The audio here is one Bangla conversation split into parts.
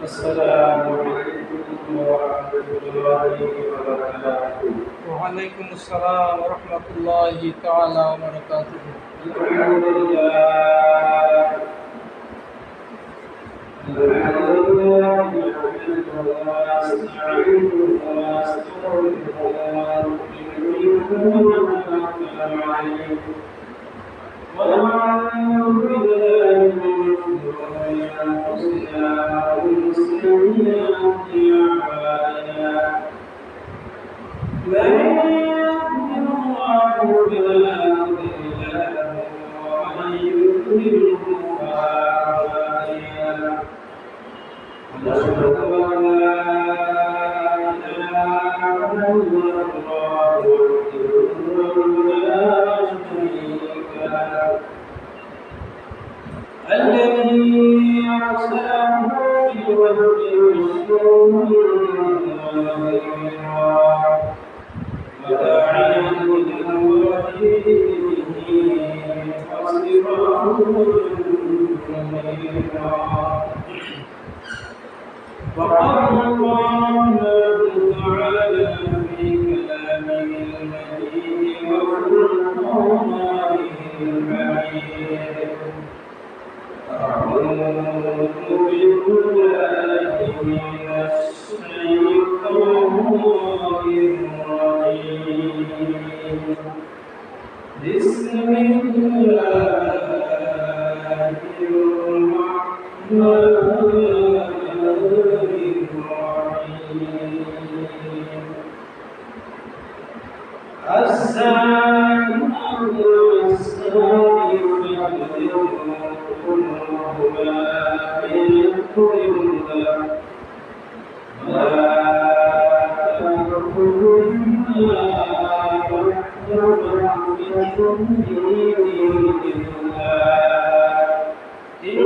السلام عليكم ورحمة الله وبركاته. وعليكم السلام ورحمة الله تعالى وبركاته. الحمد لله نحمده ونستعينه ونستغفره ونتوكل عليه ونعوذ بالله من شرور أنفسنا ومن سيئات أعمالنا من يهده الله فلا مضل له ومن يضلله فلا هادي له ونشهد أن لا إله إلا الله وحده لا شريك له الذي أرسله بالهدى والنور وداعيا إلى الله بإذنه وسراجا منيرا وقال الله تعالى في كلامه المجيد وفرقانه الحميد أعوذ بالله من الشيطان الرجيم بسم الله الرحمن الرحيم السابق والسابق كلهما بالقربى ولا تأكلوهما وحدكم في دين الله إن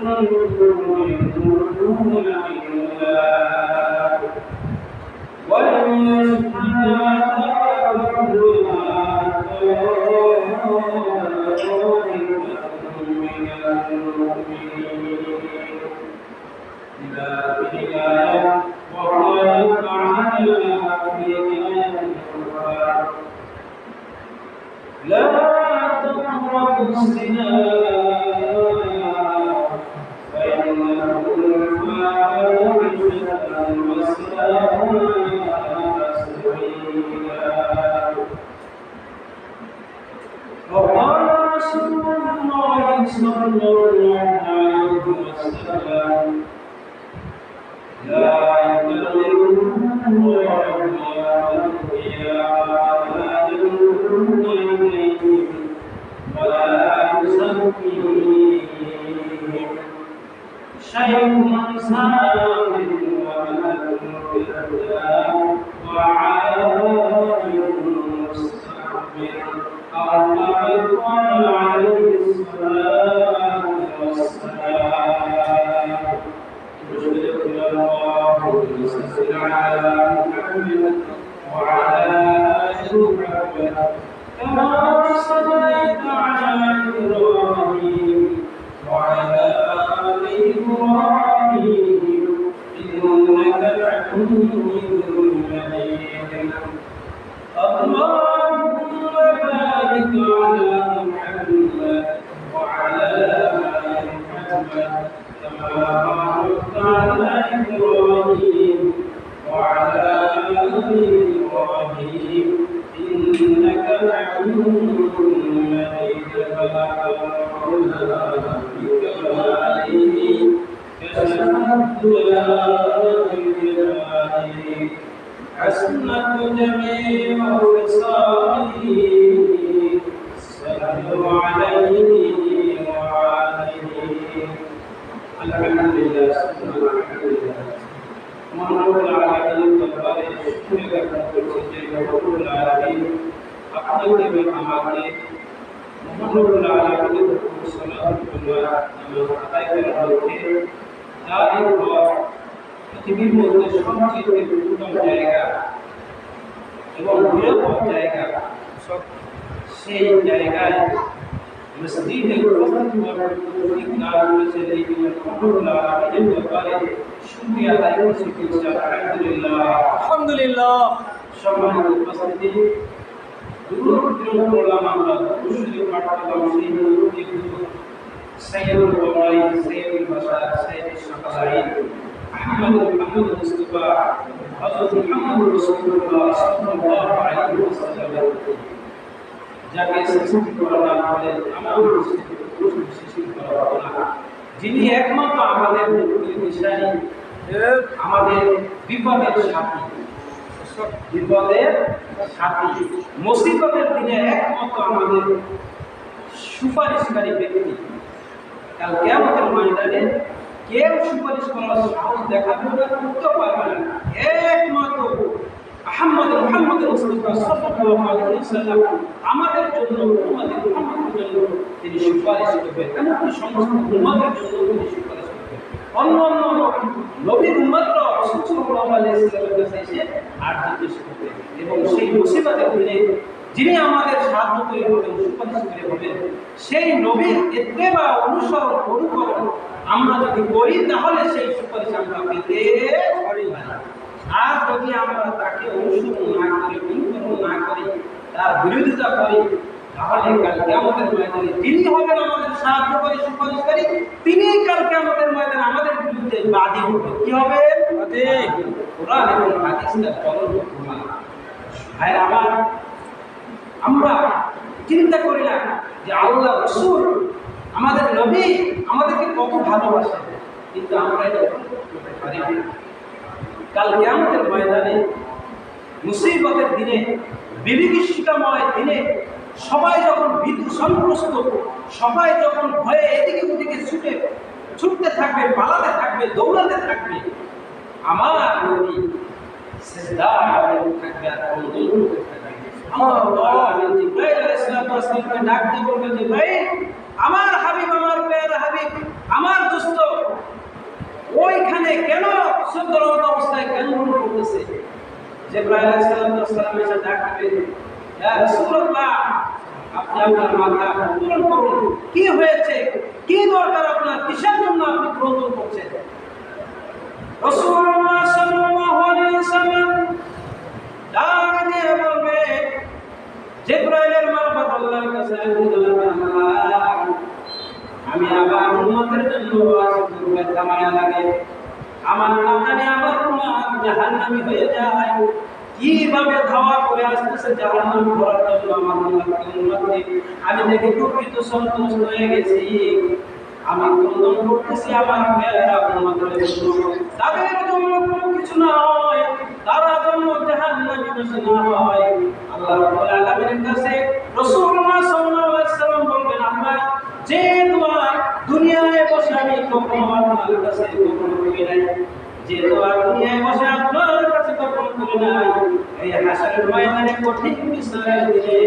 كنتم تؤمنون بالله واليوم لا تقربوا الزنا فإنه فاحشة وساء سبيلا وقال رسول الله صلى الله عليه وسلم لا يكلم الله يوم القيامة إليهم ولا يزكيهم شيء سامٍ وملك بالله وعالم مستكبر أرحم عليه الصلاة والسلام يشهد الله ويصلي على محمد وعلى آل محمد كما صليت على إبراهيم وعلى آل إبراهيم إنك حميد مجيد اللهم بارك على محمد وعلى آل محمد كما باركت على إبراهيم وعلى آل إبراهيم إنك حميد مجيد فلا بكماله كشفت لا بجلاله حسنت جميع خصاله صلوا عليه وعليه الحمد لله الحمد لله رب العالمين تبارك شكرك رب العالمين أقبل بالأعمال رب العالمين والصلاة والسلام পৃথিবীর মধ্যে সবচেয়ে উত্তম জায়গা এবং বৃহত্তম জায়গা সেই জায়গায় مسجد الوقت والإقامة الذي يقول عليه وقال شكرا عليه الحمد لله الحمد لله সম্মানিত উপস্থিতি দূর দূর করলাম আমরা মুসলিম পাঠ্যক্রম সেই سيد الوالد سيد البشر سيد الشقائق أحمد محمد المصطفى حضرت محمد رسول الله صلى الله عليه وسلم যাকে সৃষ্টি করা আমাদের সৃষ্টি করা যিনি একমাত্র আমাদের দিশারি আমাদের বিপদের সাথী বিপদের সাথী মুসিবতের দিনে একমাত্র আমাদের সুপারিশকারী ব্যক্তি কাল কিয়ামতের ময়দানে কেউ সুপারিশ করার সাহস দেখাবে না করতে পারবে না একমাত্র মুহাম্মদ মুস্তাফা সাল্লাল্লাহু আলাইহি ওয়াসাল্লাম আমাদের জন্য আমাদের মুহাম্মদের জন্য তিনি সুপারিশ করবেন এমনকি সমস্ত উম্মতের জন্য তিনি সুপারিশ করবেন অন্য নবীর উম্মতরা সাল্লাল্লাহু আলাইহি ওয়াসাল্লামের কাছে এসে আর জিজ্ঞেস করবে এবং সেই মুসিবতের দিনে যিনি আমাদের সাহায্য করে হবেন সুপারিশ করে হবেন সেই নবীর ইত্তেবা অনুসরণ অনুকরণ আমরা যদি করি তাহলে সেই সুপারিশ আমরা পেতে পারি না আর যদি আমরা তাকে অনুসরণ না করি অনুকরণ না করি তার বিরোধিতা করি তাহলে কাল কিয়ামতের ময়দানে যিনি হবেন আমাদের সাহায্যকারী সুপারিশকারী তিনিই কাল কিয়ামতের ময়দানে আমাদের বিরুদ্ধে বাদী হবেন কি হবে কোরআন এবং হাদিসের চলন প্রমাণ ভাইরা আমার আমরা চিন্তা করি না যে আল্লাহ রাসূল আমাদের নবী আমাদেরকে কত ভালোবাসেন কিন্তু আমরা এটা করতে পারি না কাল কিয়ামতের ময়দানে মুসিবতের দিনে বিভীষিকাময় দিনে সবাই যখন ভীতু সন্ত্রস্ত সবাই যখন ভয়ে এদিকে ওদিকে ছুটতে থাকবে পালাতে থাকবে দৌড়াতে থাকবে আমার নবী সিজদায় থাকবে আর অনুদল করতে থাকবে জিবরাইল আলাইহিস সালামকে ডাক দিয়ে বলবেন জিবরাইল আমার হাবিব আমার প্যারা হাবিব আমার দোস্ত ওইখানে কেন সুন্দরত অবস্থায় কেন করতেছে জিবরাইল আলাইহিস সালাম এসে ডাক দিবেন ইয়া রাসূলুল্লাহ আপনি আপনার মাথা উত্তোলন করুন কি হয়েছে কি দরকার আপনার কিসের জন্য আপনি ক্রোধন করছেন রাসূলুল্লাহ সাল্লাল্লাহু আলাইহি ওয়াসাল্লাম ডাক দিয়ে বলবে জিবরাইলের মারফত আল্লাহর কাছে আমি আবার উম্মতের জন্য ওয়াজ কামায়া লাগে আমার না জানি আমার উম্মত জাহান্নামী হয়ে যায় কিভাবে ধাওয়া করে আসতেছে জাহান্নাম ভরার জন্য আমার উম্মতকে আমি দেখে দুঃখিত সন্তুষ্ট হয়ে গেছি আমি ক্রন্দন করতেছি আমার মেয়েরা উম্মতের জন্য তাদের জন্য কোনো কিছু না হয় তারা জন্য জাহান্নামী না হয় আল্লাহ রাব্বুল আলামিনের কাছে রাসূলুল্লাহ সাল্লাল্লাহু আলাইহি ওয়াসাল্লাম বলবেন আমরা যে দোয়া দুনিয়ায় বসে আমি কখনো আপনার কাছে কখনো করি নাই যে দোয়া দুনিয়ায় বসে আপনার কাছে কখনো করি নাই এই হাসরের ময়দানে কঠিন বিচারের দিনে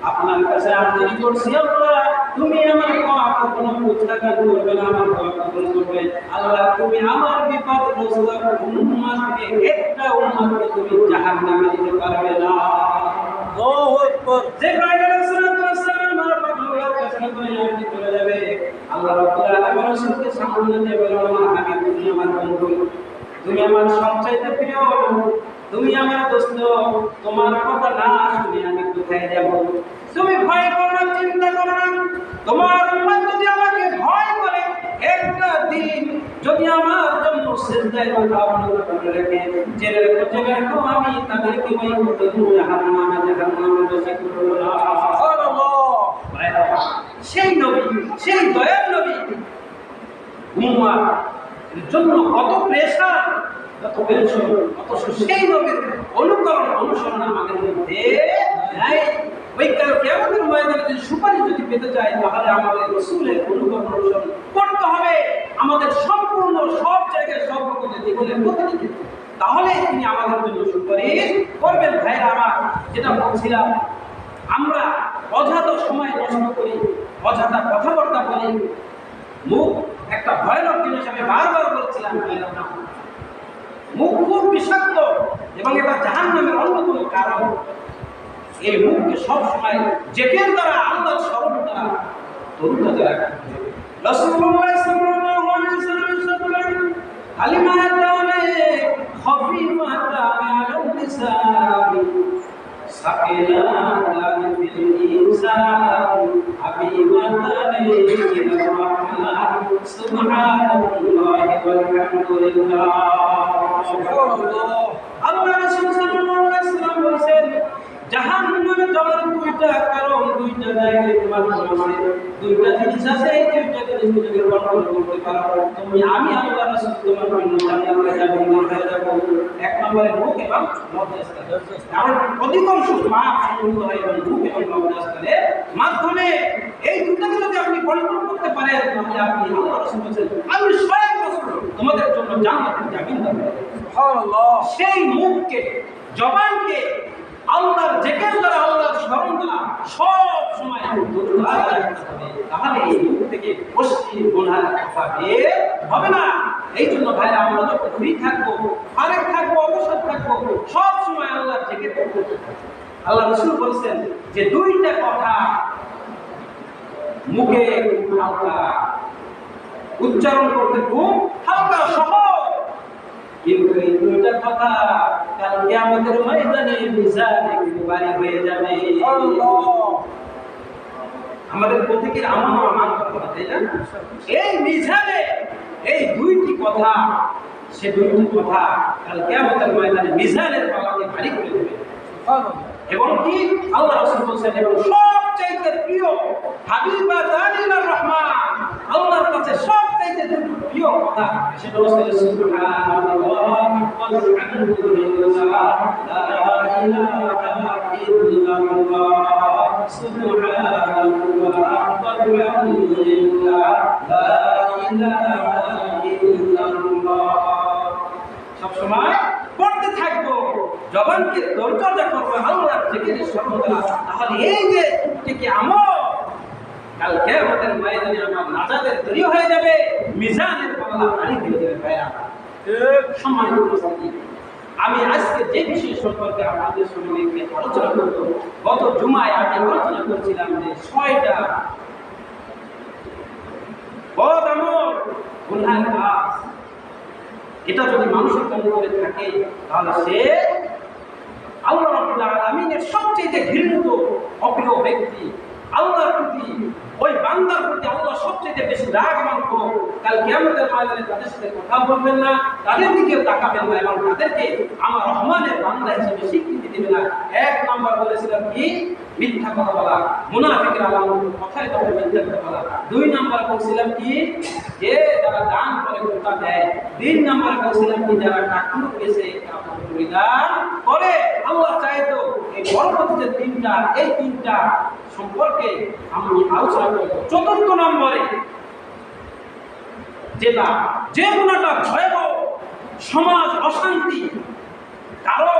আপনার কাছে আরজি করছি আল্লাহ তুমি আমার দোয়া কখনো প্রত্যাখ্যান করবে না আমার দোয়া কবুল করবে আল্লাহ তুমি আমার বিপদগ্রস্ত উম্মতকে একটা উম্মতকে তুমি জাহান্নামে দিতে পারবে না আল্লাহু আকবার জিবরাইল আলাইহিস সালাম আমার পাগলের কাছে করে আরজি করে যাবে আল্লাহ রাব্বুল আলামিন রাসূলকে সামনে দিয়ে বললেন আমার হাবিব তুমি আমার বন্ধু তুমি আমার সবচাইতে প্রিয় তুমি আমার দোস্ত তোমার কথা না শুনে আমি কোথায় যাব তুমি ভয় করো না চিন্তা করো না তোমার উম্মত যদি আমাকে ভয় করে একটা দিন যদি আমার জন্য সিজদায় মাথা অবনত করে রাখে জেনে রাখো আমি তাদেরকে ওই জাহান্নামে বসে করব না সুবহানাল্লাহ সেই নবী সেই দয়ার নবী উম্মার জন্য কত প্রেসার কত টেনশন কত সেই নবীর অনুকরণ অনুসরণ আমাদের মধ্যে নাই ওই কাল কিয়ামতের ময়দানে যদি সুপারিশ যদি পেতে চাই তাহলে আমাদের রাসূলের অনুকরণ অনুসরণ করতে হবে আমাদের সম্পূর্ণ সব জায়গায় সর্বক্ষেত্রে জীবনের প্রতিটি ক্ষেত্রে তাহলে তিনি আমাদের জন্য সুপারিশ করবেন ভাইরা আমার যেটা বলছিলাম আমরা অযথা সময় নষ্ট করি অযথা কথাবার্তা বলি মুখ একটা ভয়ানক জিনিস আমি বারবার বলছিলাম মুখ খুব বিষাক্ত এবং এটা জাহান্নামের অন্যতম কারণ এই মুখকে সব সময় জেকের দ্বারা আল্লাহর স্মরণ দ্বারা তরুণতা রাখতে হবে। রাসূলুল্লাহ সাল্লাল্লাহু আলাইহি ওয়াসাল্লাম বলেন কালিমাতানে খফিফাতানে আলাল লিসান সাকিলাতান ফিল মিজান হাবিবাতানে ইলার রহমান সুবহানাল্লাহি ওয়াল হামদুলিল্লাহ। সুবহানাল্লাহ। আল্লাহ রাসূল সাল্লাল্লাহু আলাইহি ওয়াসাল্লাম বলেন জাহান্নামে যাওয়ার দুইটা কারণ, দুইটা জায়গায় তোমার আছে, দুইটা জিনিস আছে, এই দুইটা জিনিস যদি কন্ট্রোল করতে পারো তুমি আমি আল্লাহ রাসূল তোমার জন্য জান্নাতে যাবে হয়ে যাব। এক নম্বরে মুখ এবং লজ্জাস্থান, কারণ অধিকাংশ পাপ সংগঠিত হয় এবং মুখ এবং লজ্জাস্থানের মাধ্যমে। এই দুটাকে যদি আপনি কন্ট্রোল করতে পারেন তাহলে আপনি আল্লাহ রাসূল বলেন আমি স্বয়ং রাসূল তোমাদের জন্য জান্নাতের জামিন দেব। সুবহানাল্লাহ। সেই মুখকে, জবানকে আল্লাহর জিকির দ্বারা, আল্লাহর স্মরণ দ্বারা সব সময় তাহলে এই মুখ থেকে অশ্লীল গুনাহ বের হবে না। এই জন্য ভাইরা আমরা যখন ফ্রি থাকবো, আরেক থাকবো, অবসর থাকবো, সব সময় আল্লাহর জিকির করতে থাকবো। আল্লাহ রাসূল বলেছেন যে দুইটা কথা মুখে হালকা উচ্চারণ করতে খুব হালকা সহজ, কিন্তু এই দুইটা কথা কাল কিয়ামতের ময়দানে মিজানে ভারী হয়ে যাবে। আমাদের প্রত্যেকের আমল মানতে হবে, তাই না? এই মিজানে এই দুইটি কথা, সে দুইটি কথা কাল কিয়ামতের ময়দানে মিজানের পাল্লাকে ভারী করে দেবে। এবং কি আল্লাহ রাসূল বলেছেন এবং সবচাইতে প্রিয় হাবিবাতানির রহমান, আল্লাহর কাছে সবচাইতে প্রিয় কথা সেটা হচ্ছে সুবহানাল্লাহ ওয়ালহামদুলিল্লাহ লা ইলাহা ইল্লাল্লাহ সুবহানাল্লাহ ওয়ালহামদুলিল্লাহ লা ইলাহা ইল্লাল্লাহ। সব সময় পড়তে থাকবো, জবানকে দরজা করবে আল্লাহর জিকিরের সর্বদা। তাহলে এই যে থেকে আমল কাল কিয়ামতের ময়দানে আমার নাজাতের তৈরি হয়ে যাবে, মিজানের পাল্লা ভারী হয়ে যাবে। ভাইরা সম্মানিত উপস্থিতি, আমি আজকে যে বিষয় সম্পর্কে আপনাদের সঙ্গে আলোচনা করব, গত জুমায় আমি আলোচনা করছিলাম যে 6টা বদ আমল, গুনাহ কাজ, এটা যদি মানুষের করে থাকে তাহলে সে আল্লাহ রাব্বুল আলামিনের সবচেয়ে ঘৃণিত অপ্রিয় ব্যক্তি। আল্লাহর প্রতি, ওই বান্দার প্রতি আল্লাহ সবচেয়ে বেশি রাগ এবং ক্ষোভ। কাল কিয়ামতের ময়দানে তাদের সাথে কথা বলবেন না, তাদের দিকেও তাকাবেন না এবং তাদেরকে আমার রহমানের বান্দা হিসেবে স্বীকৃতি দিবেন না। 1 নম্বর বলেছিলাম কি? মিথ্যা কথা বলা, মুনাফিকের আলামত, কথায় কথা মিথ্যা কথা বলা। 2 নম্বর বলেছিলাম কি? যে যারা দান করে কথা দেয়। 3 নম্বর বলেছিলাম কি? যারা টাকুর পেছে কাপড় পরিধান করে। আল্লাহ চাইতো এই পরবর্তী যে 3টা, এই 3টা সম্পর্কে আমি আলোচনা করব। 4 নম্বরে যেটা, যে গুণাটা ভয়াবহ, সমাজ অশান্তি, কারো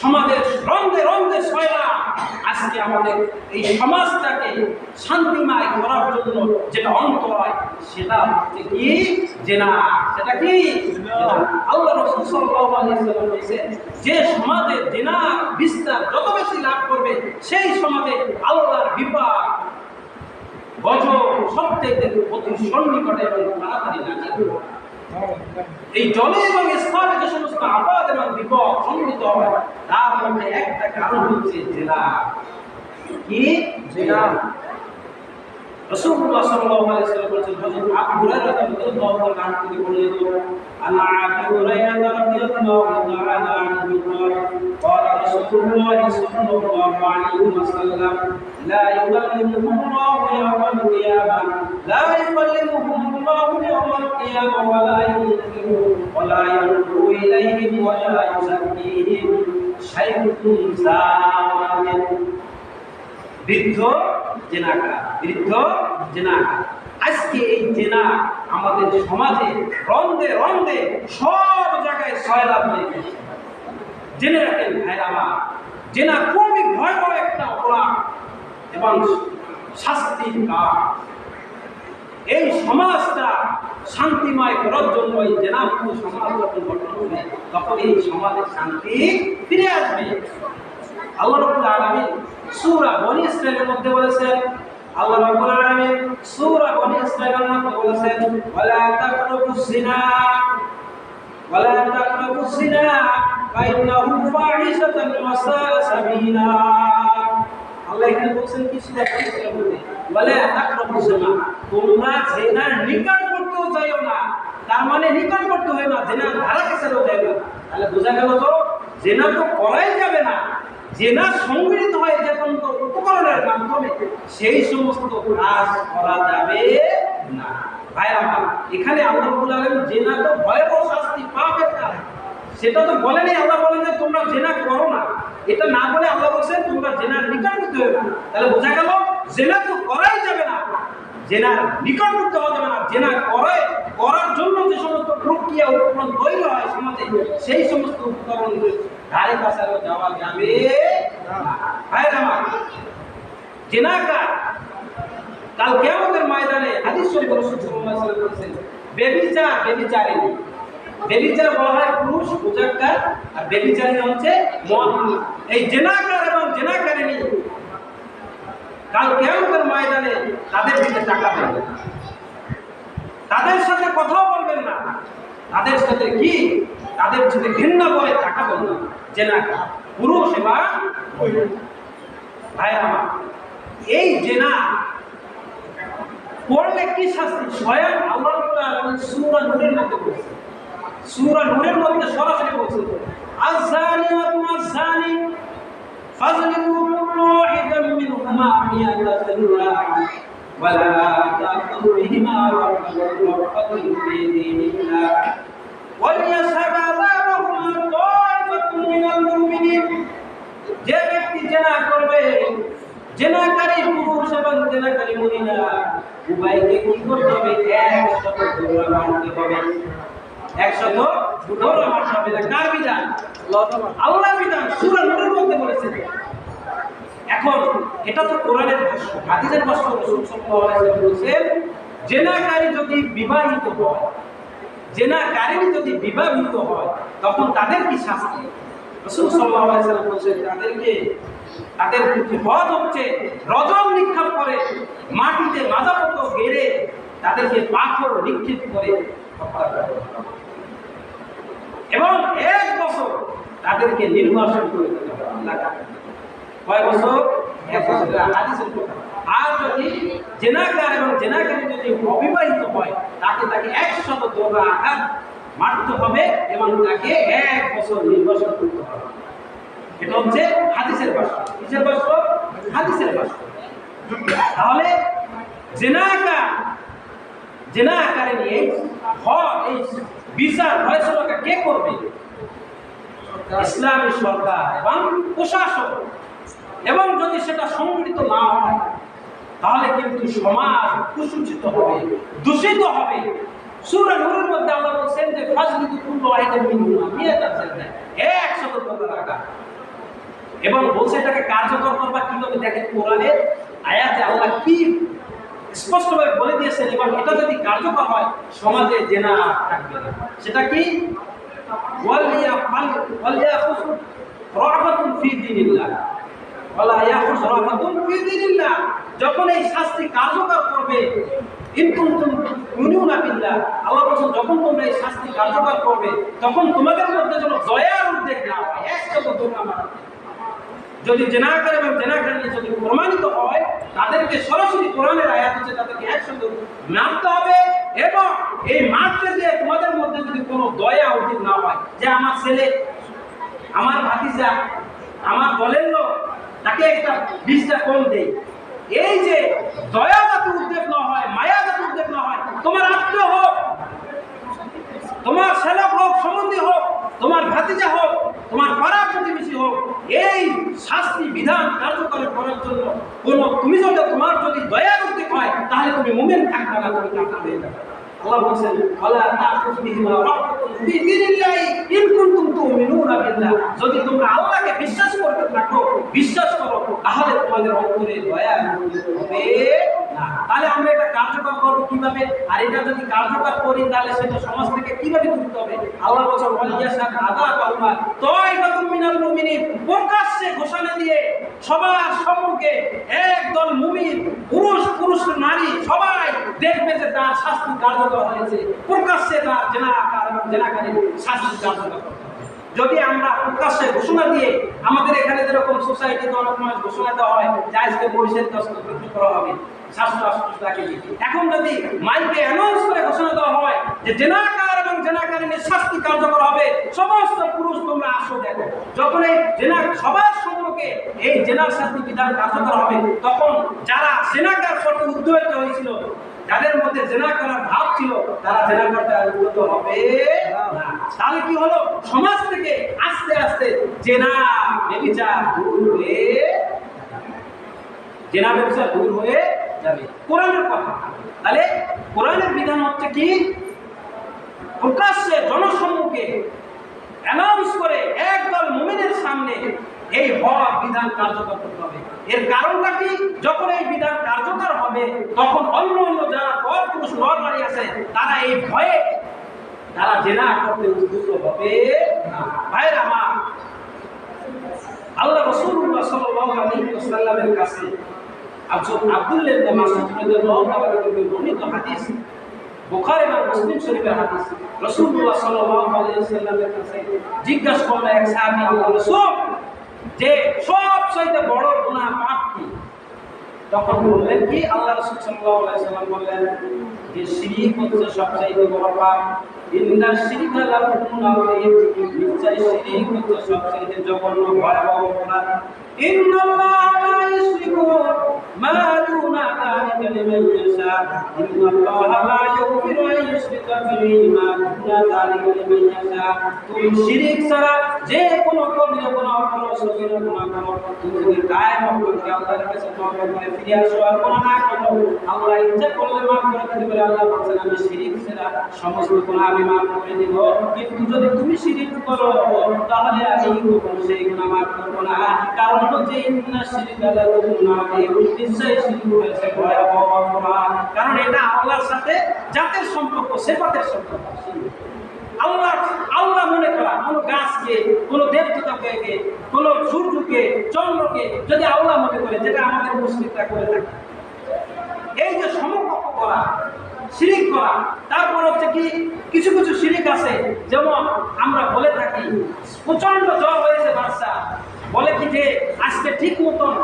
সমাজের রন্ধে রন্ধে ছয়লা, আজকে আমাদের এই সমাজটাকে শান্তিময় করার জন্য যেটা অন্তরায়, সেটা হচ্ছে কি? জেনা। সেটা কি? আল্লাহ রাসূল সাল্লাল্লাহু আলাইহি ওয়াসাল্লাম বলেছেন যে সমাজে জেনার বিস্তার যত বেশি লাভ করবে, সেই সমাজে আল্লাহর বিপদ গজব সবচেয়ে অতি সন্নিকটে এবং তাড়াতাড়ি নাজিল হবে। এই জলে এবং স্থলে যে সমস্ত আপদ এবং বিপদ সংঘটিত হয়, তার মধ্যে একটা কারণ হচ্ছে জেনা। কি? জেনা। রাসূলুল্লাহ সাল্লাল্লাহু আলাইহি ওয়াসাল্লাম বলেছেন, হযরত আবু হুরায়রা রাদিয়াল্লাহু তাআলা আনহু থেকে বর্ণিত, আন আবি হুরায়রা রাদিয়াল্লাহু তাআলা আনহু قال رسول الله صلى الله عليه وسلم لا يكلمهم الله يوم القيامة ولا ينظر إليهم ولا يزكيهم شيء زان। বৃদ্ধ জেনাকার, বৃদ্ধ জেনাকার। আজকে এই জেনা আমাদের সমাজে রন্ধে রন্ধে সব জায়গায় ছয়লাভ হয়ে গেছে। জেনে রাখেন ভাইরা আমার, জেনা খুবই ভয়াবহ একটা অপরাধ এবং শাস্তির কাজ। এই সমাজটা শান্তিময় করার জন্য এই জেনামুক্ত সমাজ যখন গঠন হবে, তখন এই সমাজে শান্তি ফিরে আসবে। আল্লাহ রাব্বুল আলামিন সূরা বনী ইসরাঈলের মধ্যে বলেছেন, আল্লাহ রাব্বুল আলামিন সূরা বনী ইসরাঈলের মধ্যে বলেছেন ওয়ালা তাকরাবুস জিনা ফাইন্নাহু ফাহিশাতুন ওয়া সাআ সাবিলা। আল্লাহ এখানে বলেছেন কি সূরা বনী ইসরাঈলের মধ্যে ওয়ালা তাকরাবুস জিনা, তোমরা জিনার নিকটবর্তীও যাইও না। তার মানে নিকটবর্তী হয় না, জিনার ধারা কাছেও যাইও না। তাহলে বোঝা গেল তো জিনা তো করাই যাবে না, জেনা সংগঠিত হয় যে তন্ত উপকরণের মাধ্যমে সেই সমস্ত কাজ করা যাবে না। ভাইরা আমার, এখানে আল্লাহ রাব্বুল আলামিন জেনা তো ভয়াবহ শাস্তি পাপের কাজ সেটা তো বলেনি। আল্লাহ বলেন যে তোমরা জেনা করো না, এটা না বলে আল্লাহ বলেছেন তোমরা জেনার নিকটবর্তী হও না। তাহলে বোঝা গেল জেনা তো করাই যাবে না, জেনার নিকটবর্তী হওয়া যাবে না। জেনা করার জন্য যে সমস্ত প্রক্রিয়া উপকরণ তৈরি হয় সমাজে, সেই সমস্ত উপকরণ ধারে কাছেও যাওয়া যাবে না। ভাইরা আমার, জিনাকার কাল কিয়ামতের ময়দানে হাদিস শরীফে রাসূল সাল্লাল্লাহু আলাইহি ওয়াসাল্লাম বলেছেন বেবিচারিণী। বেবিচার বলা হয় পুরুষ মুজাক্কার, আর বেবিচারিণী হচ্ছে মুআন্নাস। এই জিনাকার এবং জিনাকারিণী কাল কিয়ামতের ময়দানে তাদের দিকে তাকাবেন না, তাদের সাথে কথাও বলবেন না, তাদের সাথে কি তাদের সাথে ঘৃণা করে তাকাবেন না। জিনাকার পুরুষ এবং মহিলা। ভাইরা আমার, এই জিনা করলে কি শাস্তি স্বয়ং আল্লাহ রাব্বুল আলামিন সূরা নূরের মধ্যে বলেছেন। সূরা নূরের মধ্যে সরাসরি বলেছেন আয-যানিয়াতু ওয়াজ-যানি ফাজলিদু কুল্লা ওয়াহিদাম মিনহুমা মিয়াতা জালদা ওয়া লা তা'খুযু বিহিমা রাফাতুন ফি দীনিল্লাহ ওয়া লিয়াশহাদা আযাবাহুম তা'iফাতুন মিনাল মুমিনিন। যে ব্যক্তি জিনা করবে, জিনাকারী পুরুষ এবং জিনাকারী মহিলা উভয়কে কি করতে হবে? 100 দৌড়া মারতে হবে। 100 দৌড়া মারতে হবে। কার বিধান? আল্লাহর বিধান। সূরা নূরের মধ্যে বলেছেন। এখন এটা তো কোরআনের ভাষ্য, হাদিসের ভাষ্য। রাসূল সাল্লাল্লাহু আলাইহি ওয়াসাল্লাম বলেছেন জিনাকারী যদি বিবাহিত হয়, জিনাকারী যদি বিবাহিত হয় তখন তাদের কি শাস্তি? রাসূল সাল্লাল্লাহু আলাইহি ওয়াসাল্লাম বলেছেন তাদের প্রতি হদ হচ্ছে রজম নিক্ষেপ করে, মাটিতে মাজাপত্র গেড়ে তাদেরকে পাথর নিক্ষেপ করে হত্যা করা এবং 1 বছর তাদেরকে নির্বাসন করে দিতে হবে। কয় বছর? 1 বছর। হাদিসের কথা। আর যদি জিনাকার এবং জিনাকারী যদি অবিবাহিত হয় তাকে 100 দৌড়া আঘাত মারতে হবে এবং তাকে 1 বছর নির্বাসন করতে হবে। এটা হচ্ছে হাদিসের ভাষ্য। কিসের ভাষ্য? হাদিসের ভাষ্য। তাহলে জিনাকারী নিয়ে এই বিচার ফয়সালা কে করবে? ইসলামী সরকার এবং প্রশাসন। এবং যদি সেটা সংগঠিত না হয় তাহলে কিন্তু সমাজ কুসুচিত হবে, দূষিত হবে। সূরা নূরের মধ্যে আল্লাহ বলেছেন যে ফাজলিদু কুল্লা ওয়াহিদাম মিনহুমা মিয়াতা জালদা, 100 দৌড়া লাগা। এবং বলছে এটাকে কার্যকর করবা কিভাবে? দেখেন কোরআনের আয়াতে আল্লাহ কি স্পষ্টভাবে বলে দিয়েছেন। এবং এটা যদি কার্যকর হয় সমাজে জিনা থাকবে না। সেটা কি? ওয়ালিয়াখুয রাফাতুন ফি দীনিল্লাহ ওয়ালা ইয়াখুয রাফাতুন ফি দীনিল্লাহ। যখন এই শাস্তি কার্যকর করবে, ইন কুনতুম তুমিনুনা বিল্লাহ, আল্লাহ বলেন যখন তোমরা এই শাস্তি কার্যকর করবে তখন তোমাদের মধ্যে যেন দয়ার উদ্রেক না হয়। 100 দৌড়া মারবে। যদি জিনাকার এবং জিনাকারী যদি প্রমাণিত হয় তাদেরকে সরাসরি কোরআনের আয়াত হচ্ছে তাদেরকে 100 মারতে হবে। এবং এই মারতে যে তোমাদের মধ্যে যদি কোনো দয়া উচিত না হয়, যে আমার ছেলে, আমার ভাতিজা, আমার দলের লোক, তাকে একটা 20টা কম দেই, এই যে দয়া যাতে উদ্রেক না হয়, মায়া যাতে উদ্রেক না হয়, তোমার আত্মীয় হোক, তোমার ছেলে হোক, সম্বন্ধী হোক, তোমার ভাতিজা হোক, তোমার পাড়া প্রতিবেশী হোক, এই শাস্তি বিধান কার্যকর করার জন্য তুমি যদি তোমার যদি দয়ার উদ্রেক হয় তাহলে তুমি মুমিন থাকবে না, তুমি কাফের হয়ে যাবে। আল্লাহ বলেন ওয়ালা তা'খুযু বিহিমা রাফাতুন ফি দীনিল্লাহ ইন কুনতুম তুমিনুনা বিল্লাহ। যদি তোমরা আল্লাহকে বিশ্বাস করতে থাকো, বিশ্বাস করো, তাহলে তোমাদের অন্তরে দয়া হবে না। তাহলে আমরা এটা কার্যকর করবো কিভাবে? আর এটা যদি কার্যকর করি তাহলে সেটা সমাজ থেকে কিভাবে তুলতে হবে? আল্লাহ বলছেন ওয়ালিয়াসান আদা কাউমা তাইফাতুম মিনাল মুমিনিন, প্রকাশ্যে ঘোষণা দিয়ে সবার সম্মুখে একদল মুমিন, পুরুষ নারী সবাই দেখবে যে তার শাস্তি কার্যকর হয়েছে। প্রকাশ্যে তার জেনাকার এবং জেনাকারীর শাস্তি কার্যকর করতে হবে। যদি আমরা প্রকাশ্যে ঘোষণা দিয়ে, আমাদের এখানে যেরকম সোসাইটিতে অনেক সময় ঘোষণা দেওয়া হয় যে আজকে পরিষদ দস্তক বিক্রি করা হবে 788 টাকা কেজি, এখন যদি মাইকে অ্যানাউন্স করে ঘোষণা দেওয়া হয় যে জেনাকার এবং জেনাকারীর শাস্তি কার্যকর হবে, সমস্ত পুরুষ তোমরা আসো দেখো, যখন এই জেনা সবার সম্মুখে এই জেনার শাস্তি বিধান কার্যকর হবে, তখন যারা জেনাকার করতে উদ্যোগিত হয়েছিল, যাদের মধ্যে জেনা করার ভাব ছিল, তারা জেনা করতে উদ্যত হবে না। তাহলে কি হলো? সমাজ থেকে আস্তে আস্তে জেনা ব্যভিচার দূর হয়ে যাবে। কোরআনের কথা, তাহলে কোরআনের বিধান হচ্ছে কি? প্রকাশ্যে জনসম্মুখে অ্যানাউন্স করে একদল মুমিনের সামনে এই হক বিধান কার্যকর করতে হবে। এর কারণটা কি? যখন এই বিধান কার্যকর হবে, তখন অন্য যারা পুরুষ নর নারী আছে, তারা এই ভয়ে তারা জেনা করতে উদ্যত হবে না। ভাইরা আমার, আল্লাহ রাসূলুল্লাহ সাল্লাল্লাহু আলাইহি ওয়াসাল্লামের কাছে আব্দুল্লাহ ইবনে মাসউদ রাদিয়াল্লাহু তাআলা থেকে বর্ণিত হাদিস, বুখারী এবং মুসলিম শরীফের হাদিস, রাসূলুল্লাহ সাল্লাল্লাহু আলাইহি ওয়াসাল্লামের কাছে জিজ্ঞাসা করলেন এক সাহাবী, আল্লাহ রাসূল, যে সবচেয়ে বড় গুনাহ পাপ কি? তখন বললেন কি? আল্লাহ রাসূল সাল্লাল্লাহু আলাইহি ওয়াসাল্লাম বললেন যে শিরক হচ্ছে সবচেয়ে বড় পাপ। ইন্না শিরকা লা যুলমুন আযীম, নিশ্চয় শিরক হচ্ছে সবচেয়ে জঘন্য ভয়াবহ অপরাধ। ইন্নাল্লাহা লা ইউশরিকু মা দুনা যালিকা লিমান ইয়াশা, ইন্নাল্লাহা লা ইয়াগফিরু আন ইউশরিকা বিহি মা দুনা যালিকা লিমান ইয়াশা। তুমি শিরক ছাড়া যে কোনো কবিরা গুনাহ করো, সগীরা গুনাহ করো, তুমি যদি কায়েম করতে আল্লাহর কাছে তওবা করে ফিরে আসো আর গুনাহ না করো, আল্লাহ ইচ্ছা করলে মাফ করে দিতে পারে। আল্লাহ বলেন আমি শিরক ছাড়া সমস্ত গুনাহ আমি মাফ করে দেব, কিন্তু যদি তুমি শিরক করো তাহলে আমি কখনো সেই গুনাহ মাফ করব না। কারণ হচ্ছে ইন্না শিরকা লা যুলমুন আযীম, নিশ্চয় শিরক হচ্ছে ভয়াবহ অপরাধ। কারণ এটা আল্লাহর সাথে জাতের সম্পর্ক, সিফাতের সম্পর্ক। আল্লাহ মনে করা কোনো গাছকে, কোনো দেবতাকে, কোনো সূর্যকে, চন্দ্রকে যদি আল্লাহ মনে করে, যেটা আমাদের মুসলিমরা করে থাকে, এই যে সমকক্ষ করা, শিরিক করা। তারপর হচ্ছে কি, কিছু শিরিক আছে, যেমন আমরা বলে থাকি প্রচন্ড জ্বর হয়েছে বাচ্চা, বলে কি যে আজকে ঠিক মতন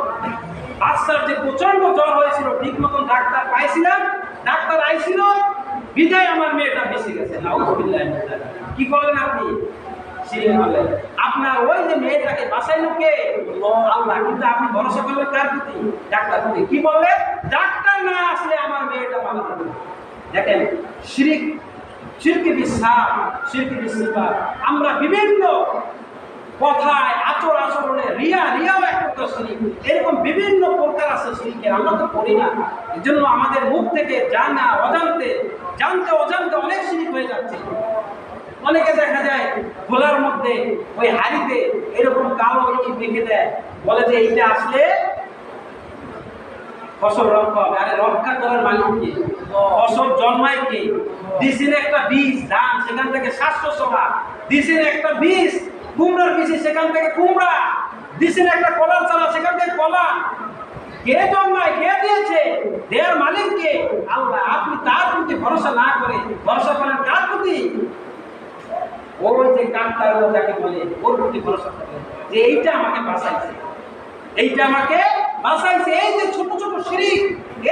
বাচ্চার যে প্রচন্ড জ্বর হয়েছিল, ঠিক মতন ডাক্তার পাইছিলাম, ডাক্তার আইছিল, বিদায় আমার মেয়েটা বেঁচে গেছে। নাউযুবিল্লাহ। কি করলেন আপনি? শিরিক করলেন। আপনার ওই যে মেয়েটাকে বাঁচাইলো কে? আল্লাহ। কিন্তু আপনি ভরসা করলেন কার প্রতি? ডাক্তার প্রতি। কি বললেন? ডাক্তার না আসলে আমার মেয়েটা ভালো হবে। দেখেন, শিরকে বিশ্বাস, শিরকে বিশ্বাস। আমরা বিভিন্ন কথায়, আচরণে রিয়াও একটা শিরিক, এরকম বিভিন্ন প্রকার আছে শিরিকের, আমরা তো করি না। এর জন্য আমাদের মুখ থেকে জানতে অজান্তে অনেক শিরিক হয়ে যাচ্ছে। অনেকে দেখা যায় খোলার মধ্যে ওই হাড়িতে এরকম কালো ইট রেখে দেয়, বলে যে এইটা আসলে ফসল রক্ষা হবে। আরে রক্ষা করার মালিক কে? ফসল জন্মায় কে? দিছেন একটা বীজ ধান, সেখান থেকে শস্য দিছেন একটা বীজ কুমড়ার বীজ, সেখান থেকে কুমড়া দিছেন, একটা কলার চারা, সেখান থেকে কলা। কে জন্মায়? কে দিয়েছে? দেয়ার মালিক কে? আল্লাহ। আপনি তার প্রতি ভরসা না করে ভরসা করেন কার প্রতি? ওই যে কান্তার যাকে বলে, ওর প্রতি ভরসা করেন যে এইটা আমাকে বাঁচাইছে, এইটা আমাকে বাঁচাইছে। এই যে ছোট শিরিক,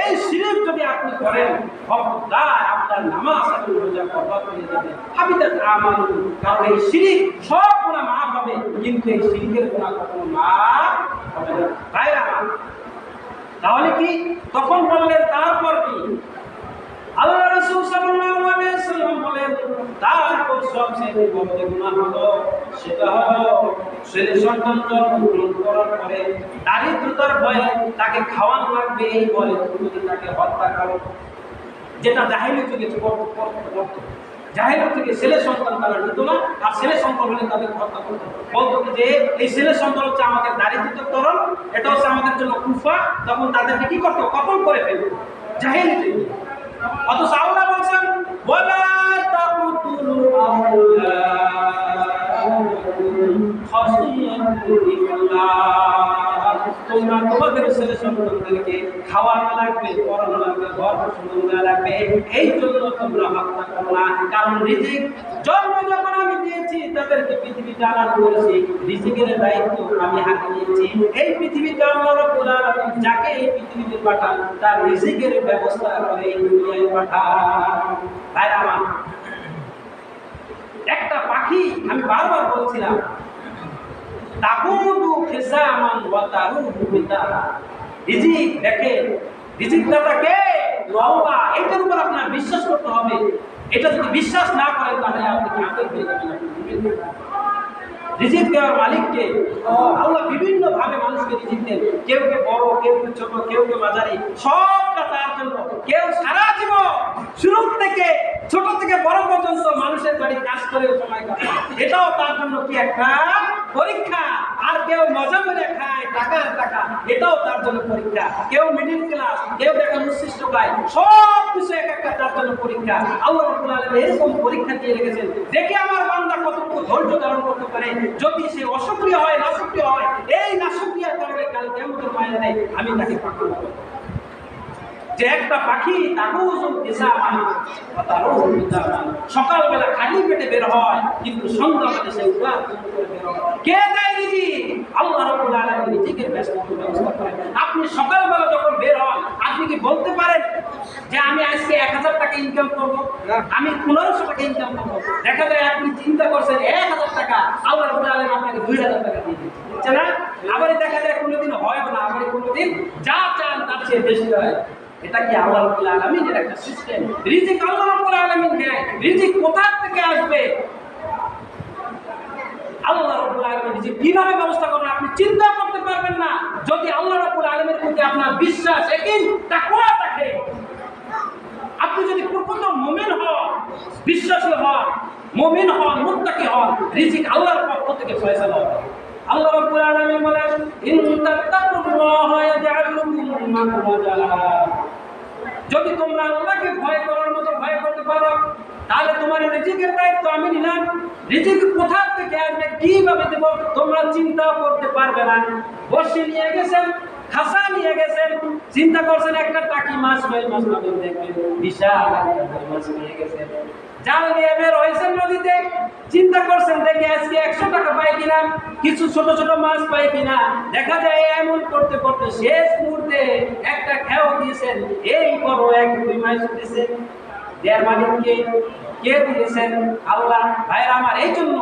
এই শিরিক যদি আপনি করেন, খবরদার আপনার নামাজ এবং রোজা বরবাদ হয়ে যাবে। হাবিতাত আমালু। কারণ এই শিরিক সব গুনাহ মাফ হবে, কিন্তু এই শিরিকের গুনাহ কখনো মাফ হবে না। ভাইরা, তাহলে কি তখন বললেন? তারপর কি? আল্লাহ রাসূল সাল্লাল্লাহু আলাইহি ওয়াসাল্লাম বলেন, তারপর সবচেয়ে বড় গুনাহ হলো, সেটা হলো ছেলে সন্তান জন্মগ্রহণ করার পরে দারিদ্রতার ভয়ে তাকে খাওয়ানো লাগবে, এই ভয়ে তুমি তাকে হত্যা করো, যেটা জাহেলি যুগে করত। জাহেলিয়াত থেকে ছেলে সন্তান তারা নিত না, আর ছেলে সন্তান হলে তাদের হত্যা করতো। বলতো যে এই ছেলে সন্তান হচ্ছে আমাদের দারিদ্র্যের তরল, এটা হচ্ছে আমাদের জন্য কুফা। তখন তাদেরকে কি করতো? কতল করে ফেলতো জাহেলিয়াতে। অথচ আল্লাহ বলছেন ওয়ালা তাকুতুলু তোমরা তোমাদের ছেলে সন্তানদেরকে খাওয়ানো লাগবে, পড়ানো লাগবে, ঘর সুন্দর লাগবে, এই জন্য তোমরা হত্যা করো না। কারণ রিজিক জন্ম যখন আমি দিয়েছি তাদেরকে পৃথিবীতে আনার করেছি, রিজিকের দায়িত্ব আমি হাতে নিয়েছি। এই পৃথিবীতে আল্লাহ রাব্বুল আলামিন যাকে এই পৃথিবীতে পাঠান তার রিজিকের ব্যবস্থা করে এই দুনিয়ায় পাঠান। ভাইরা আমার, একটা পাখি আমি বারবার বলছিলাম তাকুদু খিসামান ওয়া তারুহু বিতারা। রিজিক দেখে, রিজিক দাতাকে আল্লাহ, এটার উপর আপনার বিশ্বাস করতে হবে। এটা যদি বিশ্বাস না করেন তাহলে আপনি কাফের হয়ে যাবেন। রিজিক দেওয়ার মালিককে আল্লাহ বিভিন্ন ভাবে মানুষকে রিজিক দেন। কেউ কে বড়, কেউ কে ছোট, কেউ কে মাঝারি, সবটা তার জন্য। কেউ সারা জীবন শুরু থেকে ছোট থেকে বড় পর্যন্ত মানুষের বাড়ি কাজ করে সময় কাটায়, এটাও তার জন্য কি একটা পরীক্ষা। আর কেউ মজা করে খায় টাকার টাকা, এটাও তার জন্য পরীক্ষা। কেউ মিডিল ক্লাস, কেউ দেখেন উচ্ছিষ্ট পায়, সব কিছু এক একটা তার জন্য পরীক্ষা। আল্লাহ রাব্বুল আলামিন এরকম পরীক্ষা দিয়ে রেখেছেন, দেখে আমার বান্দা কতটুকু ধৈর্য ধারণ করতে পারে। যদি সে অসক্রিয় হয়, নাসক্রিয় হয়, এই নাসক্রিয়ার কারণে কাল কিয়ামতের ময়দানে আমি তাকে পাকড়াবো। যে একটা পাখি সকালবেলা খালি পেটে বের হয়, কিন্তু সন্ধ্যাবেলা সে উড়াল করে বের হয়। কে দেয় রিজিক? আল্লাহ রাব্বুল আলামিন রিজিকের ব্যবস্থা করেন। আপনি সকালবেলা যখন বের হন, আপনি কি বলতে পারেন যে আমি আজকে 1000 টাকা ইনকাম করব, আমি 1500 টাকা ইনকাম করব? দেখা যায় আপনি চিন্তা করছেন 1000 টাকা, আল্লাহ রাব্বুল আলামিন আপনাকে 2000 টাকা দিয়ে দিচ্ছে না? আবার দেখা যায় কোনোদিন হয় না, আবার কোনোদিন যা চান তার চেয়ে বেশি হয়। এটা কি আল্লাহ রাব্বুল আলামিনের একটা সিস্টেম? রিজিক আল্লাহ রাব্বুল আলামিন দেয়। রিজিক কোথা থেকে আসবে? আল্লাহ রাব্বুল আলামিন রিজিক কিভাবে ব্যবস্থা করবেন আপনি চিন্তা করতে পারবেন না, যদি আল্লাহ রাব্বুল আলামিনের প্রতি আপনার বিশ্বাস, ইয়াকিন, তাকওয়া থাকে। আপনি যদি প্রকৃত মুমিন হন, বিশ্বাসী হন, মুমিন হন, মুত্তাকি হন, রিজিক আল্লাহর পক্ষ থেকে ফয়সালা হবে। আল্লাহ রাব্বুল আলামিন বলেন ইন তাত্তাকুল্লাহা ইয়াজআল লাকুম মাখরাজা। যদি তোমরা আল্লাহকে ভয় করার মতো ভয় করতে পারো, তাহলে তোমার রিজিকের দায়িত্ব আমি নিলাম। রিজিক কোথা থেকে আসবে, কিভাবে দেব, তোমরা চিন্তা করতে পারবে না। বসে নিয়ে গেছেন, খাসা নিয়ে গেছেন, চিন্তা করছেন একটা টাকি মাছ হয়, মাছ পাবেন, দেখবেন বিশাল একটা মাছ নিয়ে গেছেন। জাল নিয়ে বের হয়েছেন নদীতে, চিন্তা করছেন দেখি আজকে 100 টাকা পাই কিনা, কিছু ছোট ছোট মাছ পাই কিনা। দেখা যায় এমন করতে করতে শেষ মুহূর্তে একটা খেও দিয়েছেন, এই বড় 1-2 মাছ দিয়েছেন। দেয়ার মালিককে কে দিয়েছেন? আল্লাহ। ভাইরা আমার, এই জন্য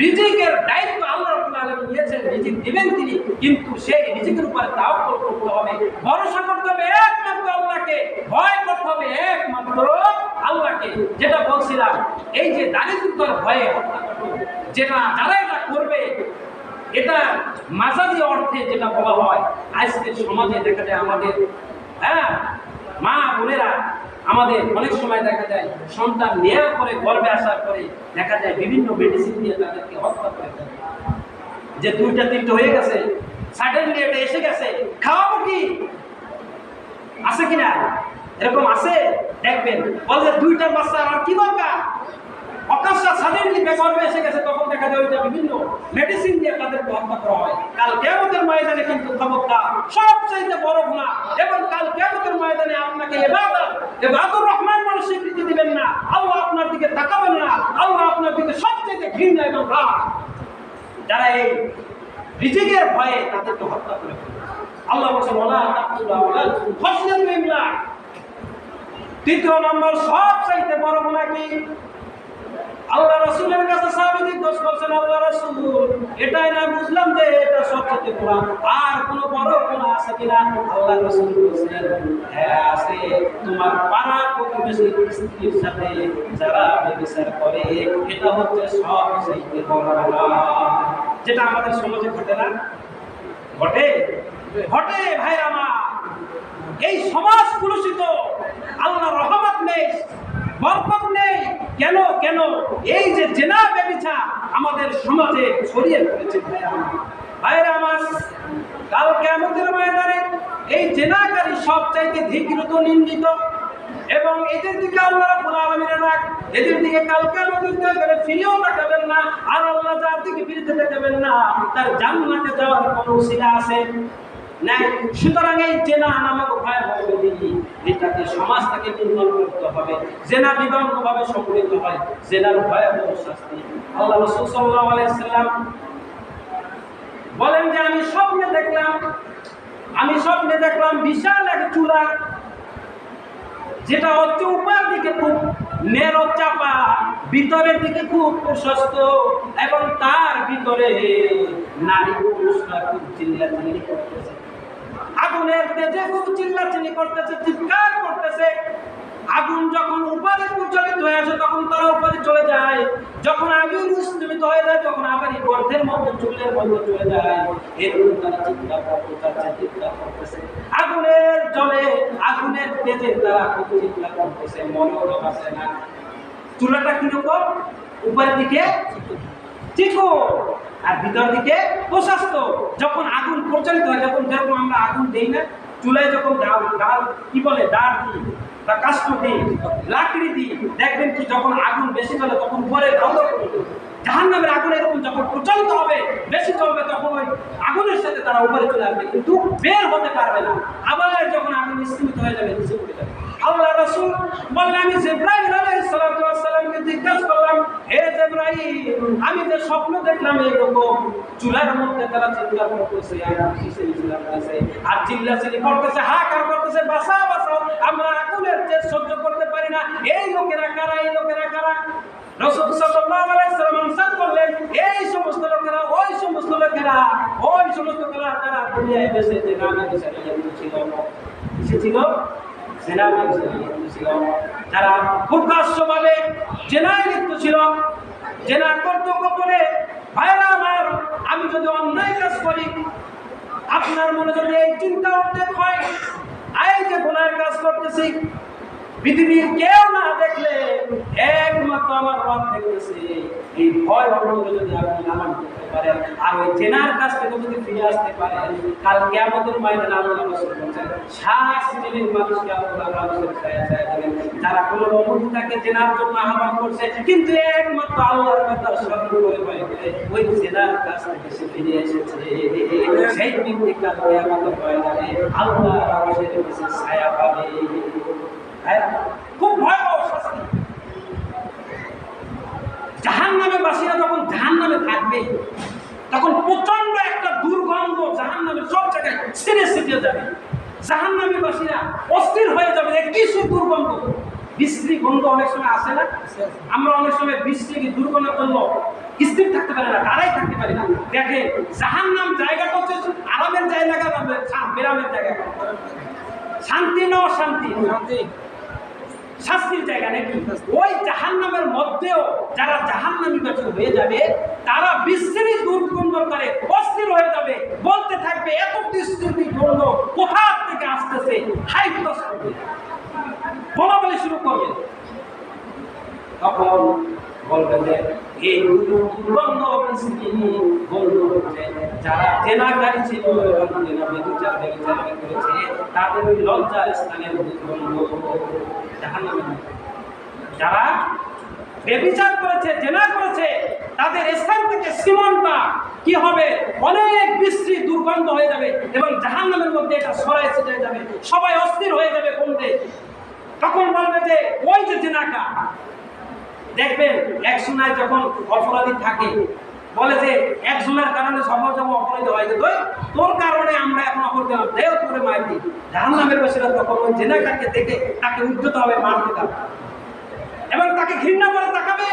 রিজিকের দায়িত্ব আল্লাহ রাব্বুল আলামিন নিয়েছেন, রিজিক দিবেন তিনি, কিন্তু সেই রিজিকের উপরে তাওয়াক্কুল করতে হবে, ভরসা করতে হবে একমাত্র আল্লাহকে, ভয় করতে হবে একমাত্র আল্লাহকে। যেটা বলছিলাম, এই যে দারিদ্রতার ভয়ে যেটা যারা এটা করবে, এটা মাজাজি অর্থে যেটা বলা হয়, আজকের সমাজে দেখা যায় আমাদের মা বোনেরা, আমাদের অনেক সময় দেখা যায় সন্তান নেওয়ার পরে গর্ভে আসার পরে দেখা যায় বিভিন্ন মেডিসিন দিয়ে তাদেরকে হত্যা করে দেয়। যে 2টা-3টা হয়ে গেছে, সাডেনলি এটা এসে গেছে, খাওয়াবো কি? আছে কিনা? এরকম আছে, দেখবেন বলে 2টা বাচ্চা আর কি দরকার, অকাশা সাডেনলি গর্ভে এসে গেছে, তখন দেখা যায় ওইটা বিভিন্ন মেডিসিন দিয়ে তাদেরকে হত্যা করা হয়। কাল কিয়ামতের ময়দানে কিন্তু খবরদার, সবচেয়ে বড় গুনাহ। এবং কাল কিয়ামতের ময়দানে আপনাকে ইবাদুর রহমান বলে স্বীকৃতি দিবেন না, আল্লাহ আপনার দিকে তাকাবেন না, আল্লাহ আপনার দিকে সবচেয়ে ঘৃণা এবং রাগ। যারা এই রিজিকের ভয়ে তাদেরকে হত্যা করে আল্লাহ বলেছেন ওয়ালা তাকতুলু আওলাদাকুম খাশিয়াতা ইমলাক। 3 নম্বর সবচেয়ে বড় গুনাহ কি? আল্লাহ রাসূলের কাছে সাহাবী জিজ্ঞেস করছেন, আল্লাহ রাসূল, এটাই না বুঝলাম যে এটা সবচেয়ে বড়, আর কোনো বড় গুনাহ আছে কিনা? আল্লাহ রাসূল বলেন, হ্যাঁ আছে, তোমার পাড়া প্রতিবেশীর স্ত্রীর সাথে যারা ব্যভিচার করে, এটা হচ্ছে সবচেয়ে বড় গুনাহ। যেটা আমাদের সমাজে ঘটে না? ঘটে ভাই আমার। এই সমাজ কলুষিত, আল্লাহর রহমত নেই, বরকত নেই। কেন কেন এই যে জেনা ব্যভিচার আমাদের সমাজে ছড়িয়ে পড়েছে ভাইরা আমার, কাল কিয়ামতের ময়দানে এই জেনাকারী সবচাইতে ধিক্কৃত, নিন্দিত, এবং এদের দিকে আল্লাহ রাব্বুল আলামিনের রাগ, এদের দিকে কাল কিয়ামতের দিনে ফিরেও তাকাবেন না। আর আল্লাহ যার দিকে ফিরতে দেবেন না তার জান্নাতে যাওয়ার কোনো উসিলা আছে নাই। সুতরাং এই জেনা নামক ভয়াবহ ব্যাধি, এটাকে সমাজ থেকে নির্মূল করতে হবে। জেনা বিবাহভাবে সংগঠিত হয়, জেনার ভয়াবহ শাস্তি। আল্লাহ রাসূল সাল্লাল্লাহু আলাইহি ওয়াসাল্লাম বলেন যে আমি স্বপ্নে দেখলাম বিশাল এক চূড়া, যেটা হচ্ছে উপর দিকে খুব নেরো চাপা, ভিতরের দিকে খুব প্রশস্ত, এবং তার ভিতরে নারী পুরুষরা খুব চিল্লাচিল্লি করতেছে, আগুনের তেজে খুব চিল্লাচিল্লি করতেছে, চিৎকার করতেছে। আগুন যখন উপরে প্রজ্বলিত হয়ে আসে তখন তারা উপরে চলে যায়, যখন আগুন উৎস্থিত হয়ে যায় তখন আবার এই গর্তের মধ্যে, চুলের মধ্যে চলে যায়। এরকম তারা চিৎকার করতেছে, আগুনের জলে, আগুনের তেজে তারা খুব চিৎকার করতেছে, মনেও আছে না। চুলাটা কিরকম? উপরের দিকে চিকন আর ভিতর দিকে প্রশস্ত। যখন আগুন প্রচলিত হয়, যখন যেরকম আমরা আগুন দেই না চুলায়, যখন ডাল কি বলে, ডাল দিই বা কাষ্ঠ দিই, লাকড়ি দিই, দেখবেন কি যখন আগুন বেশি চলে তখন পরে জাহান্নামের আগুন এরকম যখন প্রচলিত হবে, বেশি চলবে, তখন ওই আগুনের সাথে তারা উপরে চলে আসবে, কিন্তু বের হতে পারবে না। আবার যখন আগুন স্থিমিত হয়ে যাবে, নিচে উঠে যাবে। আল্লাহ রাসূল বললেন, আমি জিবরাইল আলাইহিস সালামকে জিজ্ঞাসা করলাম, হে জিবরাইল, আমি যে স্বপ্ন দেখলাম এরকম চুলার মধ্যে তারা চিৎকার করতেছে, আর চিল্লাচিল্লি করতেছে, হাহাকার করতেছে, বাঁচাও বাঁচাও, আমরা আগুনের তেজ সহ্য করতে পারি না, এই লোকেরা কারা, এই লোকেরা কারা? রাসূল সাল্লাল্লাহু আলাইহি সাল্লাম আনসার করলেন, এই সমস্ত লোকেরা, ওই সমস্ত লোকেরা, ওই সমস্ত লোকেরা যারা দুনিয়ায় বেঁচে যে নামে ছিল, যারা প্রকাশ্যভাবে জেনায় লিপ্ত ছিল, জেনা কর্তব্য করে। ভাইরা আমার, আমি যদি অন্যায় কাজ করি, আপনার মনে যদি এই চিন্তা উদ্বেগ হয়, এই যে গুনাহের কাজ করতেছি, পৃথিবীর কেউ না দেখলে একমাত্র আমার রব দেখতেছে, এই ভয় অন্তরে যদি আপনি লালন করতে পারেন, আর ওই জেনার কাছ থেকে যদি ফিরে আসতে পারেন, কাল কিয়ামতের ময়দানে আল্লাহ রাসূল বলেন, 7 শ্রেণীর মানুষকে আল্লাহ রাসূলের ছায়া দেবেন, যারা কোনো অবস্থাকে জেনার জন্য আহ্বান করছে, কিন্তু একমাত্র আল্লাহর কথা স্মরণ করে ওই জেনার কাছ থেকে সে ফিরে এসেছে, সেই ব্যক্তি কাল কিয়ামতের ময়দানে আল্লাহ রাসূলের কাছে ছায়া পাবে। খুব ভয়াবহ শাস্তি। জাহান্নামে বাসীরা যখন জাহান্নামে থাকবে, তখন প্রচন্ড একটা দুর্গন্ধ জাহান্নামের সব জায়গায় ছিঁড়ে ছিটিয়ে যাবে। জাহান্নামে বাসীরা অস্থির হয়ে যাবে, কিছু দুর্গন্ধ, বিশ্রী গন্ধ অনেক সময় আসে না? আমরা অনেক সময় বিশ্রী দুর্গন্ধের জন্য স্থির থাকতে পারি না, দাঁড়াই থাকতে পারি না। দেখে জাহান্নাম জায়গাটা হচ্ছে আরামের জায়গা, বিরামের জায়গা, শান্তি না অশান্তি, শাস্তির জায়গা নাকি? ওই জাহান্নামের মধ্যেও যারা জাহান্নামী হয়ে যাবে, তারা বিশ্রী দুর্গন্ধ করে অস্থির হয়ে যাবে, বলতে থাকবে, এত বিশ্রী গন্ধ কোথা থেকে আসতেছে, হাইফাস করবে, বলাবলি শুরু করবে। তখন বলবে যে এই দুর্গন্ধ বিশ্রী গন্ধ হচ্ছে যারা জেনাকারী ছিল এবং জেনা ব্যভিচার করেছে, তাদের ওই লজ্জার স্থানের দুর্গন্ধ। জাহান্নামে যারা ব্যভিচার করেছে, জেনা করেছে, তাদের স্থান থেকে সীমানটা কি হবে, অনেক বিশ্রী দুর্গন্ধ হয়ে যাবে, এবং জাহান্নামের মধ্যে এটা ছড়ায় ছিটিয়ে যাবে, সবাই অস্থির হয়ে যাবে কোনতে। তখন বলবে যে ওই যে জেনাকা, দেখবেন একজনায় যখন অপরাধী থাকে, বলে যে একজনের কারণে সমাজ যখন অপরাধী হয়, যে তোর কারণে আমরা এখন অপরাধী হলাম, দেও করে মার দিই। জাহান্নামের বাসীরা তখন ওই জেনাকাকে দেখে তাকে উদ্ধত হবে, মারতে যাবে, এবং তাকে ঘৃণা করে তাকাবে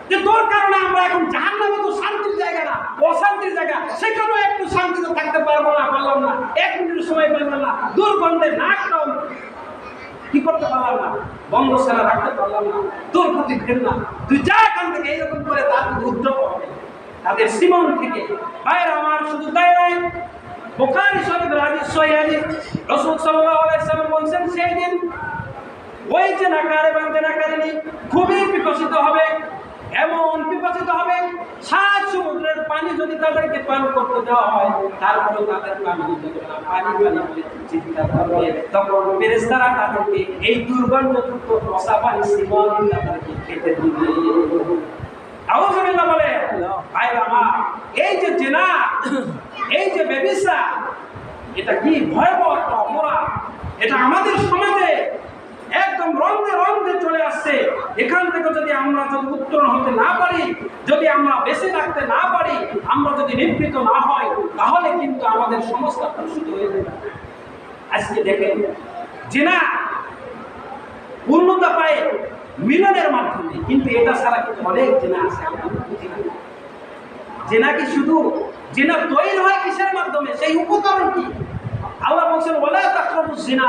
যে তোর কারণে আমরা এখন জাহান্নামে, তো শান্তির জায়গা না, অশান্তির জায়গা, সেখানেও একটু শান্তিতে থাকতে পারবো না, পারলাম না, 1 মিনিটের সময় পেলাম না, দুর্গন্ধে নাকটাও কি করতে পারলাম না, বন্ধ ছাড়া রাখতে পারলাম না, তোর প্রতি ঘৃণা, তুই যা এখান থেকে, এইরকম করে তার উদ্যোগ হবে তাদের সীমন থেকে। ভাইরা আমার, শুধু তাই নয়, বুখারী শরীফের হাদিস, সহিহ হাদিস, রাসূল সাল্লাল্লাহু আলাইহি ওয়াসাল্লাম বলেন, সেই দিন ওই জেনাকার এবং জেনাকারিনী খুবই বিকশিত হবে, এমন বিকশিত হবে 7 সমুদ্রের পানি যদি তাদেরকে পান করতে দেওয়া হয় তারপরেও তাদের পানি দিতে হবে না, পানি বলে চিন্তা করবে। তখন ফেরেশতারা তাদেরকে এই দুর্গন্ধযুক্ত পচা পানি সিমন তাদেরকে খেতে দিবে। আউযুবিল্লাহ বলে ভাইরা আমার, এই যে জেনা, এই যে ব্যভিচার, এটা কি ভয়াবহ একটা অপরাধ। এটা আমাদের সমাজে একদম রন্ধে রন্ধে চলে আসছে। এখান থেকে যদি আমরা উত্তরণ হতে না পারি, যদি আমরা বেঁচে রাখতে না পারি, আমরা যদি নিবৃত না হয়, তাহলে কিন্তু আমাদের সমস্যা প্রস্তুত হয়ে যাবে। আজকে দেখেন জেনা পূর্ণতা পায় মিলনের মাধ্যমে, কিন্তু এটা ছাড়া কিন্তু অনেক জেনা আছে আমরা বুঝি না। জেনা কি শুধু জেনা তৈরি হয় কিসের মাধ্যমে, সেই উপকরণ কি? আল্লাহ বলছেন ওয়ালা তাকরাবুজ জিনা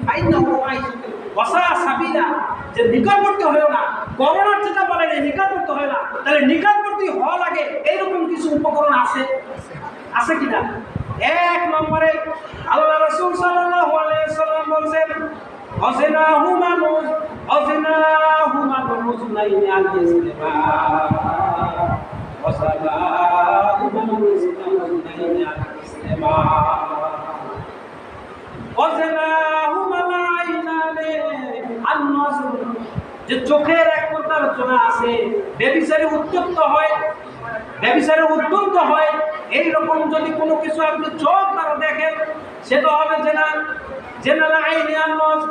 ফাইন্নাহু ফাহিশাতুন ওয়া সাআ সাবিলা, যে নিকটবর্তী হয়ো না। করোনার যেটা বলে নিকটবর্তী হয় না, তাহলে নিকটবর্তী হওয়া লাগে এইরকম কিছু উপকরণ আছে কিনা? এক নম্বরে আল্লাহ রাসূল সাল্লাল্লাহু আলাইহি ওয়াসাল্লাম বলেন অজিনাহু মানুজ নাইনি আল ইসতিমা ওয়াসালাহু মানুজ নাইনি আল ইসতিমা যে চোখের এক প্রকার জনা আছে, ব্যভিচারে উদ্যন্ত হয় এইরকম যদি কোনো কিছু আপনি চোখ দ্বারা দেখেন, সেটা হবে জেনা আইনি আন্নজ,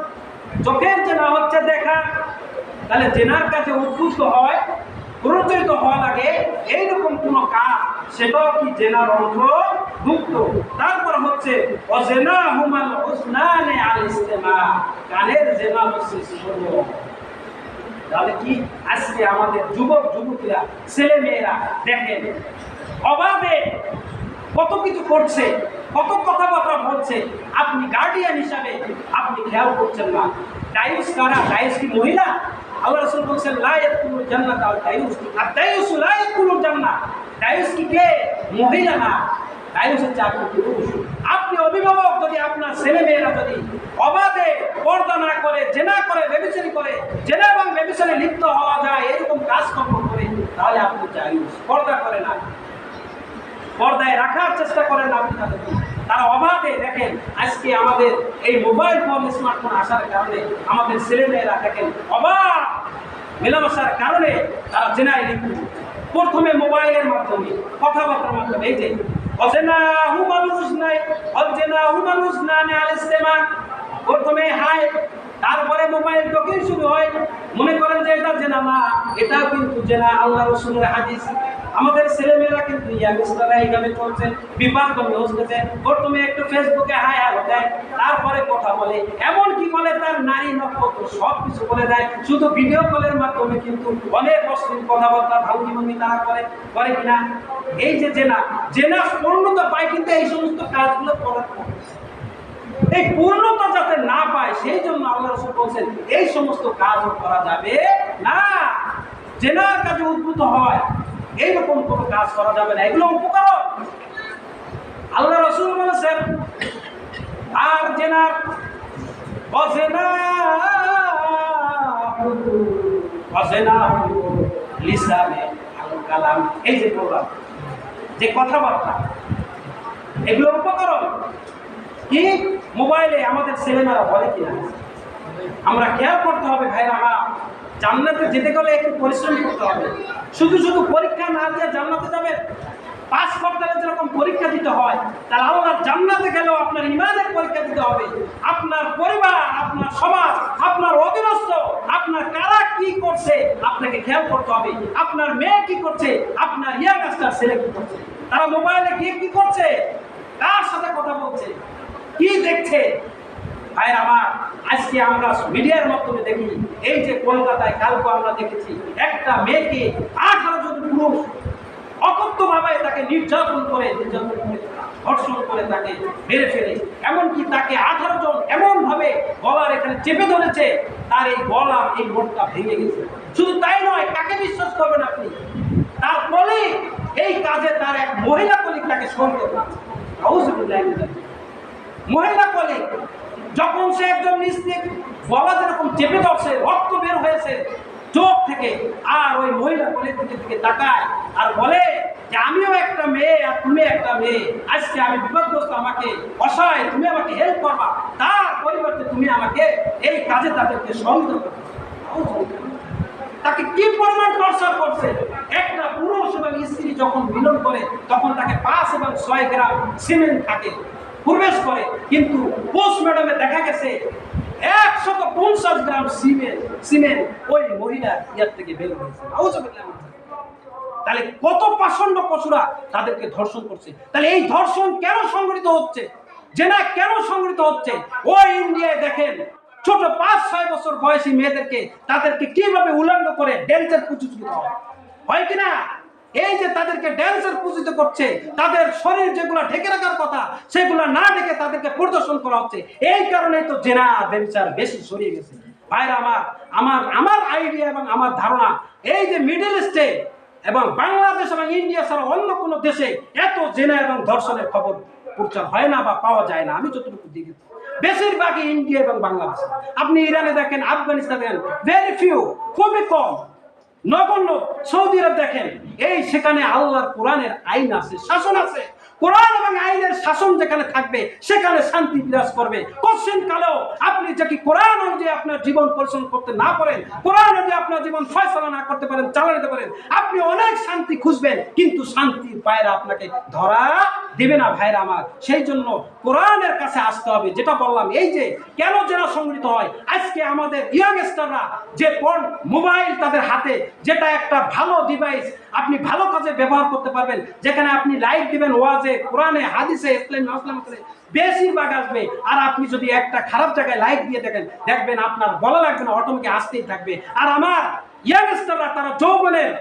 চোখের জেনা হচ্ছে দেখা। তাহলে জেনার কাছে উদ্বুদ্ধ হয়, প্ররোচিত হওয়া লাগে এইরকম কোন কাজ, সেটাও কি জেনার অন্তর্ভুক্ত। তারপর হচ্ছে অজেনাহুমাল হুসনানে আল ইসতিমা, কানের জেনা হচ্ছে শুনো। তাহলে কি আজকে আমাদের যুবক যুবতীরা, ছেলে মেয়েরা দেখেন অবাধে কত কিছু করছে, কত কথাবার্তা বলছে, আপনি গার্ডিয়ান হিসাবে আপনি খেয়াল করছেন না। দায়ুস কারা? দায়ুস কি মহিলা? আল্লাহ রাসূল বলেছেন লা ইয়াদখুলুল জান্নাতা আল দায়ুস, আর দায়ুস লা ইয়াদখুলুল জান্নাহ। দায়ুস কি কে? মহিলা না, দায়ুস হচ্ছে আপনি পুরুষ। আপনি অভিভাবক যদি আপনার ছেলে মেয়েরা যদি অবাধে পর্দা না করে, জেনা করে, ব্যভিচারী করে, জেনা এবং ব্যভিচারে লিপ্ত হওয়া যায় এরকম কাজকর্ম করে, তাহলে আপনি দায়ুস। পর্দা করে না, পর্দায় রাখার চেষ্টা করেন আপনি তাদেরকে। তারা অবাধে দেখেন আজকে আমাদের এই মোবাইল ফোন, স্মার্টফোন আসার কারণে আমাদের ছেলেমেয়েরা দেখেন অবাধ মেলামেশার কারণে তারা জেনায় লিপ্ত। প্রথমে মোবাইলের মাধ্যমে, কথাবার্তার মাধ্যমে, এই যে প্রথমে হাই, তারপরে মোবাইল টকিং শুরু হয়। মনে করেন যে এটা জেনা না, এটাও কিন্তু জেনা। আল্লাহ রাসূলের হাদিস, আমাদের ছেলেমেয়েরা কিন্তু ইয়াংস্টাররা এইভাবে চলছে, বিবাদমে হচ্ছে। প্রথমে একটু ফেসবুকে হাই হ্যালো দেয়, তারপরে কথা বলে, এমন কি বলে তার নারী নক্ষত্র সব কিছু বলে দেয়। শুধু ভিডিও কলের মাধ্যমে কিন্তু অনেক অশ্লীল কথাবার্তা ভাঙ্গি তারা করে কিনা? এই যে জেনা পূর্ণতা পায়, কিন্তু এই সমস্ত কাজগুলো করার পরে এই পূর্ণতা যাতে না পায়, সেই জন্য আল্লাহ রাসূল বলেন এই সমস্ত কাজও করা যাবে না। জেনার কাজে উদ্বুদ্ধ হয় এইরকম কোনো কাজ করা যাবে না, এগুলো উপকরণ। আল্লাহ রাসূল বলেছেন আর জেনার অজেনা লিসানে আল কালাম, এই যে প্রোগ্রাম, যে কথাবার্তা, এগুলো উপকরণ। কি মোবাইলে আমাদের ছেলেমেয়েরা বলে কিনা আমরা খেয়াল করতে হবে। ভাইরা আমার, জান্নাতে যেতে গেলে একটু পরিশ্রম করতে হবে। শুধু পরীক্ষা না দিয়ে জান্নাতে যাবে, পাস করতে হলে যেরকম পরীক্ষা দিতে হয়, তাহলে আল্লাহর জান্নাতে গেলেও আপনার ইমানের পরীক্ষা দিতে হবে। আপনার পরিবার, আপনার সমাজ, আপনার অধীনস্থ, আপনার কারা কি করছে আপনাকে খেয়াল করতে হবে। আপনার মেয়ে কি করছে, আপনার ইয়াংস্টার ছেলে কি করছে, তারা মোবাইলে গিয়ে কি করছে, কার সাথে কথা বলছে, কি দেখছে। ভাইয়ের আমার, আজকে আমরা মিডিয়ার মাধ্যমে দেখি, এই যে কলকাতায় কালকে আমরা দেখেছি একটা মেয়েকে 18 জন পুরুষ অকথ্যভাবে তাকে নির্যাতন করে ধর্ষণ করে তাকে মেরে ফেলে। এমনকি তাকে 18 জন এমনভাবে গলার এখানে চেপে ধরেছে, তার এই গলা, এই মোটটা ভেঙে গেছে। শুধু তাই নয়, কাকে বিশ্বাস করবেন আপনি, তার কলিগ, এই কাজে তার এক মহিলা কলিগ তাকে সঙ্গে মহিলা কলিগ যখন সে একজন স্ত্রী গলা যেরকম চেপে ধরছে, রক্ত বের হয়েছে চোখ থেকে, আর ওই মহিলা কলিগের দিকে তাকায় আর বলে যে আমিও একটা মেয়ে আর তুমি একটা মেয়ে, আজকে আমি বিপদগ্রস্ত, আমাকে অসহায়, তুমি আমাকে হেল্প করবা, তার পরিবর্তে তুমি আমাকে এই কাজে তাদেরকে সহযোগিতা করবে। তাকে কি পরিমাণ টর্চার করছে। একটা পুরুষ এবং স্ত্রী যখন মিলন করে তখন তাকে 5 এবং 6 গ্রাম সিমেন্ট থাকে প্রবেশ করে, কিন্তু পোস্টমর্টমে দেখা গেছে 150 গ্রাম সিমেন্ট ওই মহিলা ইয়ার থেকে বের হয়েছে। তাহলে কত পাষণ্ড পশুরা তাদেরকে ধর্ষণ করছে। তাহলে এই ধর্ষণ কেন সংঘটিত হচ্ছে, জেনা কেন সংঘটিত হচ্ছে? ওই ইন্ডিয়ায় দেখেন ছোট 5-6 বছর বয়সী মেয়েদেরকে তাদেরকে কিভাবে উলঙ্গ করে ড্যান্সের পূজিত হয় কিনা। এই যে তাদেরকে ড্যান্সের পূজিত করছে, তাদের শরীর যেগুলো ঢেকে রাখার কথা সেগুলো না ঢেকে তাদেরকে প্রদর্শন করা হচ্ছে। এই কারণে তো জেনা ব্যভিচার বেশি ছড়িয়ে গেছে। ভাইরা আমার আইডিয়া এবং আমার ধারণা, এই যে মিডল ইস্টে এবং বাংলাদেশ এবং ইন্ডিয়া ছাড়া অন্য কোনো দেশে এত জেনা এবং ধর্ষণের খবর প্রচার হয় না বা পাওয়া যায় না। আমি যতটুকু দেখেছি বেশিরভাগই ইন্ডিয়া এবং বাংলাদেশ। আপনি ইরানে দেখেন, আফগানিস্তানে দেখেন, ভেরি ফিউ, খুবই কম, নগণ্য। সৌদি আরব দেখেন, এই সেখানে আল্লাহর কোরআনের আইন আছে, শাসন আছে। কোরআন এবং আইনের শাসন যেখানে থাকবে সেখানে শান্তি বিরাজ করবে। কোশ্চিন কালেও আপনি যদি কোরআন অনুযায়ী আপনার জীবন পরিচালনা করতে না পারেন, কোরআন অনুযায়ী আপনার জীবন ফয়সালা না করতে পারেন, চালাতে পারেন, আপনি অনেক শান্তি খুঁজবেন কিন্তু শান্তির পায়রা আপনাকে ধরা দেবে না। ভাইরা আমার, সেই জন্য কোরআনের কাছে আসতে হবে। যেটা বললাম, এই যে কেন জেনা সংঘটিত হয়, আজকে আমাদের ইয়ংস্টাররা যে মোবাইল তাদের হাতে, যেটা একটা ভালো ডিভাইস, আপনি ভালো কাজে ব্যবহার করতে পারবেন, যেখানে আপনি লাইক দিবেন ওয়াজে, কোরআনে, হাদিসে, ইসলামে বেশিরভাগ আসবে। আর আপনি যদি একটা খারাপ জায়গায় লাইক দিয়ে দেখবেন আপনার বলা লাগবে না, অটোমেটিক আসতেই থাকবে। আর আমার ইয়াংস্টাররা তারা যৌবনের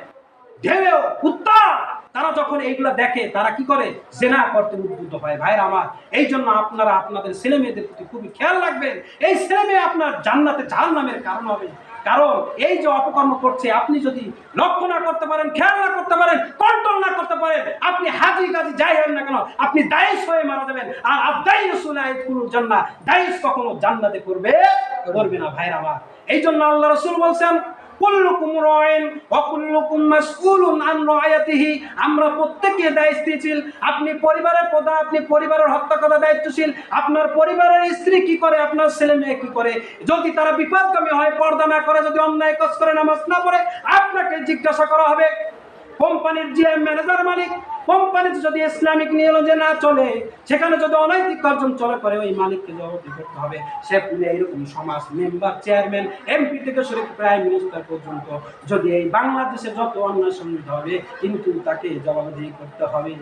ঢেউ উত্তাল, তারা যখন এইগুলা দেখে তারা কি করে, জেনা করতে উদ্বুদ্ধ হয়। ভাইরা আমার, এই জন্য আপনারা আপনাদের ছেলে মেয়েদের প্রতি খুবই খেয়াল রাখবেন। এই ছেলে মেয়ে আপনার জান্নাতে জাহান্নামের কারণ হবে। কারণ এই যে অপকর্ম করছে, আপনি যদি লক্ষ্য না করতে পারেন, খেয়াল না করতে পারেন, কন্ট্রোল না করতে পারেন, আপনি হাজি গাজি যাই হন না কেন, আপনি দায়িশ হয়ে মারা যাবেন। আর জান্নাত, দায়িশ কখনো জান্নাতে করবে না। ভাইরা আমার, এই জন্য আল্লাহ রাসূল বলছেন, কুল্লুকুম রাইন ওয়া কুল্লুকুম মাসউলুন আন রায়াতিহি। আমরা প্রত্যেককে দায়িত্বশীল। আপনি পরিবারের প্রধান, আপনি পরিবারের হত্যা করার দায়িত্বশীল। আপনার পরিবারের স্ত্রী কি করে, আপনার ছেলে মেয়ে কি করে, যদি তারা বিপদগামী হয়, পর্দা না করে, যদি অন্যায় কাজ করে, নামাজ না পড়ে, আপনাকে জিজ্ঞাসা করা হবে। কোম্পানির জিএম, ম্যানেজার, মালিক, কোম্পানিতে যদি ইসলামিক নিয়ম যে না চলে, সেখানে যদি অনৈতিক কার্যক্রম চলে করে, ওই মালিককে জবাবদিহি করতে হবে। সে এইরকম সমাজ মেম্বার, চেয়ারম্যান, এমপি থেকে শুরু প্রাইম মিনিস্টার পর্যন্ত, যদি এই বাংলাদেশে যত অন্যায় সংগঠিত হবে, কিন্তু তাকে জবাবদিহি করতে হবে।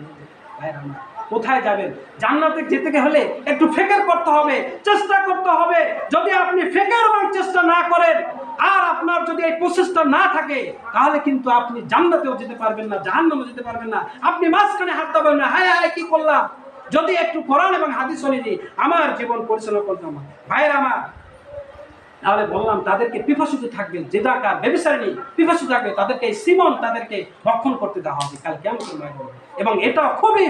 কোথায় যাবেন? জান্নাতে যেতে হলে একটু ফিকির করতে হবে, চেষ্টা করতে হবে। যদি আপনি ফিকির এবং চেষ্টা না করেন, আর আপনার যদি এই প্রচেষ্টা না থাকে, তাহলে কিন্তু আপনি জান্নাতেও যেতে পারবেন না, জাহান্নামেও যেতে পারবেন না। আপনি মাঝখানে হাঁটতে পারবেন না, হায় হায় কি করলাম। যদি একটু কোরআন এবং হাদিস অনুযায়ী আমার জীবন পরিচালনা করতাম, ভাইয়ের আমার, তাহলে বললাম তাদেরকে পিপাসিত থাকবে, যে ডাকার ব্যভিচারিণী পিপাসিত থাকবে, তাদেরকে এই সিমন তাদেরকে ভক্ষণ করতে দেওয়া হবে কাল কিয়ামতের ময়দানে। এবং এটা খুবই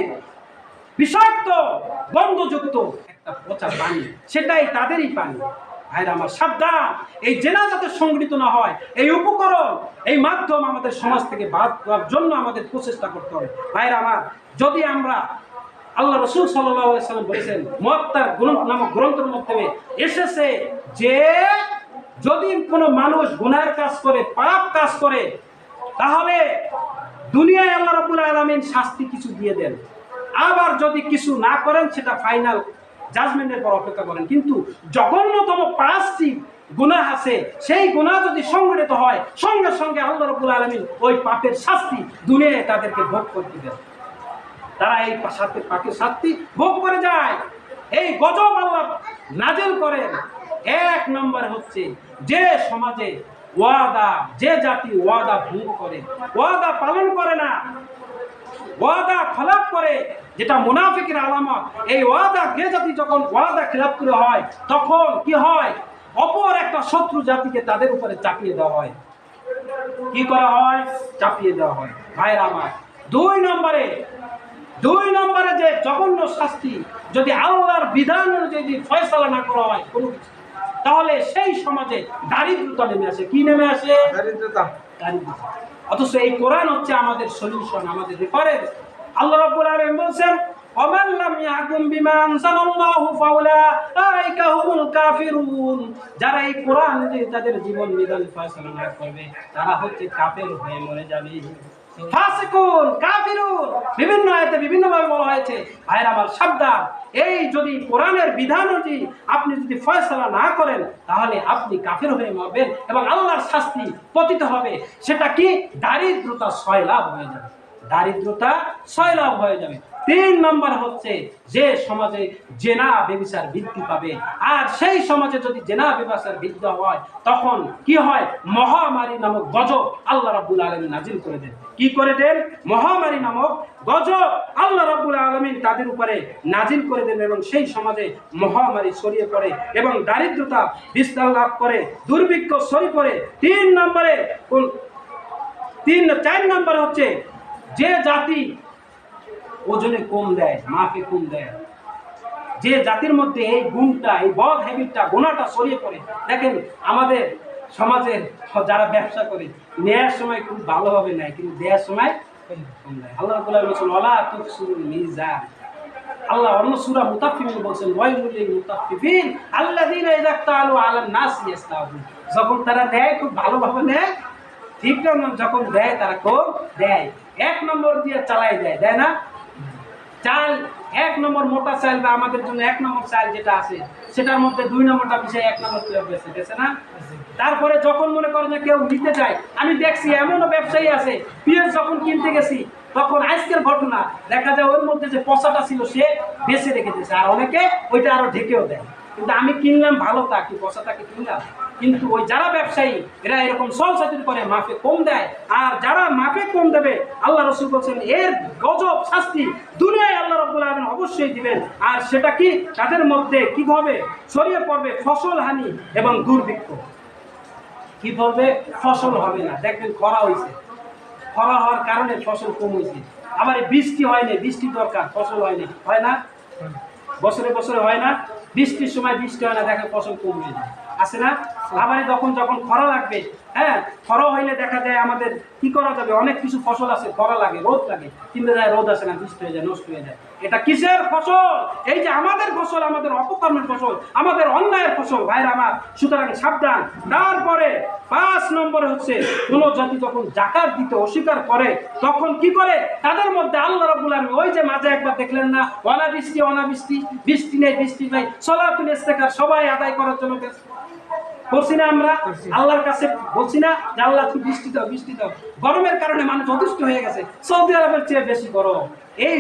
বিষাক্ত গন্ধযুক্ত একটা পচা পানি, সেটাই তাদেরই পানি। ভাইরা আমার, সাবধান, এই জেনা যাতে সংগঠিত না হয়, এই উপকরণ, এই মাধ্যম আমাদের সমাজ থেকে বাদ দেওয়ার জন্য আমাদের প্রচেষ্টা করতে হবে। ভাইরা আমার, যদি আমরা, আল্লাহ রাসূল সাল্লাল্লাহু আলাইহি ওয়াসাল্লাম বলেছেন, মুয়াত্তার নামক গ্রন্থের মধ্যে এসেছে যে যদি কোনো মানুষ গুনাহের কাজ করে, পাপ কাজ করে, তাহলে দুনিয়ায় আল্লাহ রাব্বুল আলামিন শাস্তি কিছু দিয়ে দেন। আবার যদি কিছু না করেন, সেটা ফাইনাল জাজমেন্টের পর অপেক্ষা করেন। কিন্তু জঘন্যতম 5টি গুনাহ আছে, সেই গুনাহ যদি সংঘটিত হয়, সঙ্গে সঙ্গে আল্লাহ রাব্বুল আলামিন ওই পাপের শাস্তি দুনিয়ায় তাদেরকে ভোগ করতে দেন। তারা এই পাপের শাস্তি ভোগ করে যায়। এই গজব আল্লাহ নাজিল করেন। 1 নম্বর হচ্ছে, যে সমাজে ওয়াদা, যে জাতি ওয়াদা ভঙ্গ করে, ওয়াদা পালন করে না, ওয়াদা খেলাপ করে, যেটা মুনাফিকের আলামত। এই ওয়াদা যে জাতি যখন ওয়াদা খেলাপ করে হয়, তখন কি হয়, অপর একটা শত্রু জাতিকে তাদের উপরে চাপিয়ে দেওয়া হয়। কি করা হয়? চাপিয়ে দেওয়া হয়। ভাইরা আমার, 2 নম্বরে দুই নম্বরে যে জঘন্য শাস্তি, যদি আল্লাহর বিধান যদি ফয়সালা না করা হয় কোনো কিছু, তাহলে সেই সমাজে দারিদ্রতা নেমে আসে। কি নেমে আসে? দারিদ্রতা। অথচ এই কোরআন হচ্ছে আমাদের সলিউশন, আমাদের রেফারেন্স। আল্লাহ রাব্বুল আলামিন বলেন, ওমান লাম ইয়াহকুম বিমা আনজালাল্লাহু ফাউলাইকা হুমুল কাফিরুন। যারা এই কোরআন দিয়ে তাদের জীবন বিধান ফয়সালা না করবে, তারা হচ্ছে কাফের হয়ে মরে যাবে। ফাসিকুন, কাফিরুন, বিভিন্ন আয়াতে বিভিন্নভাবে বলা হয়েছে। ভাইরা আমার, সাবধান। এই যদি কোরআনের বিধান অনুযায়ী আপনি যদি ফয়সালা না করেন, তাহলে আপনি কাফের হয়ে মরবেন এবং আল্লাহর শাস্তি পতিত হবে। সেটা কি? দারিদ্রতা সয়লাভ হয়ে যাবে, দারিদ্রতা সয়লাভ হয়ে যাবে। তিন নম্বর হচ্ছে যে সমাজে জেনা ব্যভিচার বৃদ্ধি পাবে, আর সেই সমাজে যদি জেনা ব্যভিচার বৃদ্ধি হয়, তখন কি হয়? মহামারী নামক গজব আল্লাহ রাব্বুল আলামিন নাজিল করে দেন। কি করে দেন? মহামারী নামক গজব আল্লাহ রাব্বুল আলামিন তাদের উপরে নাজিল করে দেন এবং সেই সমাজে মহামারী ছড়িয়ে পড়ে এবং দারিদ্রতা বিস্তার লাভ করে, দুর্ভিক্ষ ছড়িয়ে পড়ে। চার নম্বর হচ্ছে যে জাতি ওজনে কম দেয়, মাপে কম দেয়, যে জাতির মধ্যে এই গুণটা, এই বদ হ্যাবিটটা, গুণাটা ছড়িয়ে পড়ে। দেখেন আমাদের সমাজের যারা ব্যবসা করে, নেয়ার সময় খুব ভালোভাবে নেয়, কিন্তু দেওয়ার সময় কম দেয়। আল্লাহ রাব্বুল আলামিন বলেছেন, ওয়ালা তুকসিরুল মিজান। আল্লাহ অন্য সূরা মুতাফফিফিন বলেছেন, ওয়াইলুল লিল মুতাফফিফিন আল্লাযীনা ইযা তালু আলান নাস ইস্তাউফুন। যখন তারা নেয় খুব ভালোভাবে নেয়, ঠিক না? যখন দেয় তারা কম দেয়, এক নম্বর দিয়ে চালাই দেয়, দেয় না? চাল এক নম্বর মোটা চাল, বা আমাদের জন্য এক নম্বর চাল যেটা আছে, সেটার মধ্যে দুই নম্বরটা বিষয় এক নম্বর বেছে গেছে না? তারপরে যখন মনে করেন যে কেউ নিতে যায়, আমি দেখছি এমনও ব্যবসায়ী আছে, পেঁয়াজ যখন কিনতে গেছি, তখন আজকের ঘটনা দেখা যায় ওর মধ্যে যে পচাটা ছিল সে বেছে রেখে দিয়েছে, আর অনেকে ওইটা আরো ঢেকেও দেয়। কিন্তু আমি কিনলাম ভালোটা, কি পচাটাকে কিনলাম। কিন্তু ওই যারা ব্যবসায়ী এরা এরকম সলসাতুরি করে, মাপে কম দেয়। আর যারা মাপে কম দেবে, আল্লাহ রাসূল বলেছেন এর গজব শাস্তি দুনিয়ায় আল্লাহ রাব্বুল আলামিন অবশ্যই দিবেন। আর সেটা কি? তাদের মধ্যে কি হবে? ছড়িয়ে পড়বে ফসল হানি এবং দুর্ভিক্ষ। কি বলবে? ফসল হবে না। দেখবেন খরা হয়েছে, খরা হওয়ার কারণে ফসল কম হয়েছে। আবার বৃষ্টি হয়নি, বৃষ্টি দরকার, ফসল হয়নি, হয় না? বছরে বছরে হয় না? বৃষ্টির সময় বৃষ্টি হয় না, দেখে ফসল কম হয়ে যায়, আছে না? আবার যখন খরা লাগবে, হ্যাঁ, খরা হইলে দেখা যায় আমাদের কি করা যাবে? অনেক কিছু ফসল আছে, খরা লাগে, রোদ লাগে, কিন্তু রোদ আসে না, বৃষ্টি হয়ে যায়, নষ্ট হয়ে যায়। এটা কিসের ফসল? এই যে আমাদের ফসল, আমাদের অপকর্মের ফসল, আমাদের অন্যায়ের ফসল। ভাইরা আমার, সুতরাং সাবধান। তারপরে 5 নম্বরে হচ্ছে কোন জাতি যখন যাকাত দিতে অস্বীকার করে, তখন কি করে? তাদের মধ্যে আল্লাহ রাব্বুল আলামিন ওই যে মাঝে একবার দেখলেন না, অনাবৃষ্টি অনাবৃষ্টি, বৃষ্টি নেই বৃষ্টি নেই, সলাতুল ইস্তেকার সবাই আদায় করার জন্য করছি না? আমরা আল্লাহর কাছে বলছি না যে আল্লাহ তুমি বৃষ্টি দাও, বৃষ্টি দাও। গরমের কারণে মানুষ অতিষ্ঠ হয়ে গেছে, সৌদি আরবের চেয়ে বেশি গরম। এই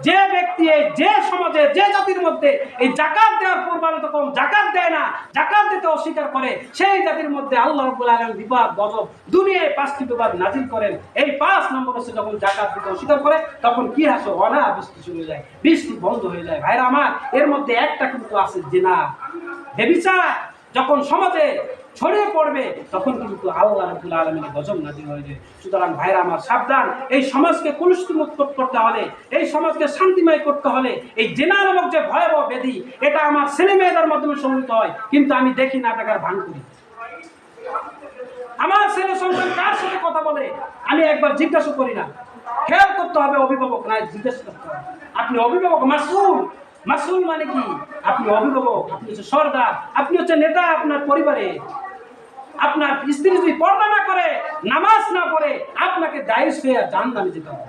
যে ব্যক্তি, যে সমাজে, যে জাতির মধ্যে এই যাকাত দেওয়ার পূর্বান্ত কম, যাকাত দেয় না, যাকাত দিতে অস্বীকার করে, সেই জাতির মধ্যে আল্লাহ রাব্বুল আলামিন বিপদ গজব দুনিয়ায় 5টি বিপদ নাজিল করেন। এই 5 নম্বর হচ্ছে যখন যাকাত দিতে অস্বীকার করে, তখন কি হাসো? অনাবৃষ্টি শুরু হয়ে যায়, বৃষ্টি বন্ধ হয়ে যায়। ভাইরা আমার, এর মধ্যে একটা কিন্তু আছে, জিনা, ব্যভিচার। যখন সমাজে ছড়িয়ে পড়বে, তখন কিন্তু আল্লাহ রাব্বুল আলামিনের গজব নাযিল হয়ে যায়। সুতরাং ভাইরা আমার, সাবধান। এই সমাজকে কলুষিতমুক্ত করতে হলে, এই সমাজকে শান্তিময় করতে হলে, এই জিনা নামক যে ভয়াবহ ব্যাধি, এটা আমার ছেলে মেয়েদের মাধ্যমে সংঘটিত হয়, কিন্তু আমি দেখি না, টাকার ভান করি। আমার ছেলে সন্তান কার সাথে কথা বলে আমি একবার জিজ্ঞাসা করি না। খেয়াল করতে হবে, অভিভাবক নাই, জিজ্ঞাসা করতে হবে। আপনি অভিভাবক, মাসউল। মাসউল মানে কি? আপনি অভিভাবক, আপনি হচ্ছে সর্দার, আপনি হচ্ছে নেতা আপনার পরিবারে। আপনার স্ত্রী যদি পর্দা না করে, নামাজ না পড়ে, আপনাকে দায়িশ হয়ে জাহান্নামে যেতে হবে।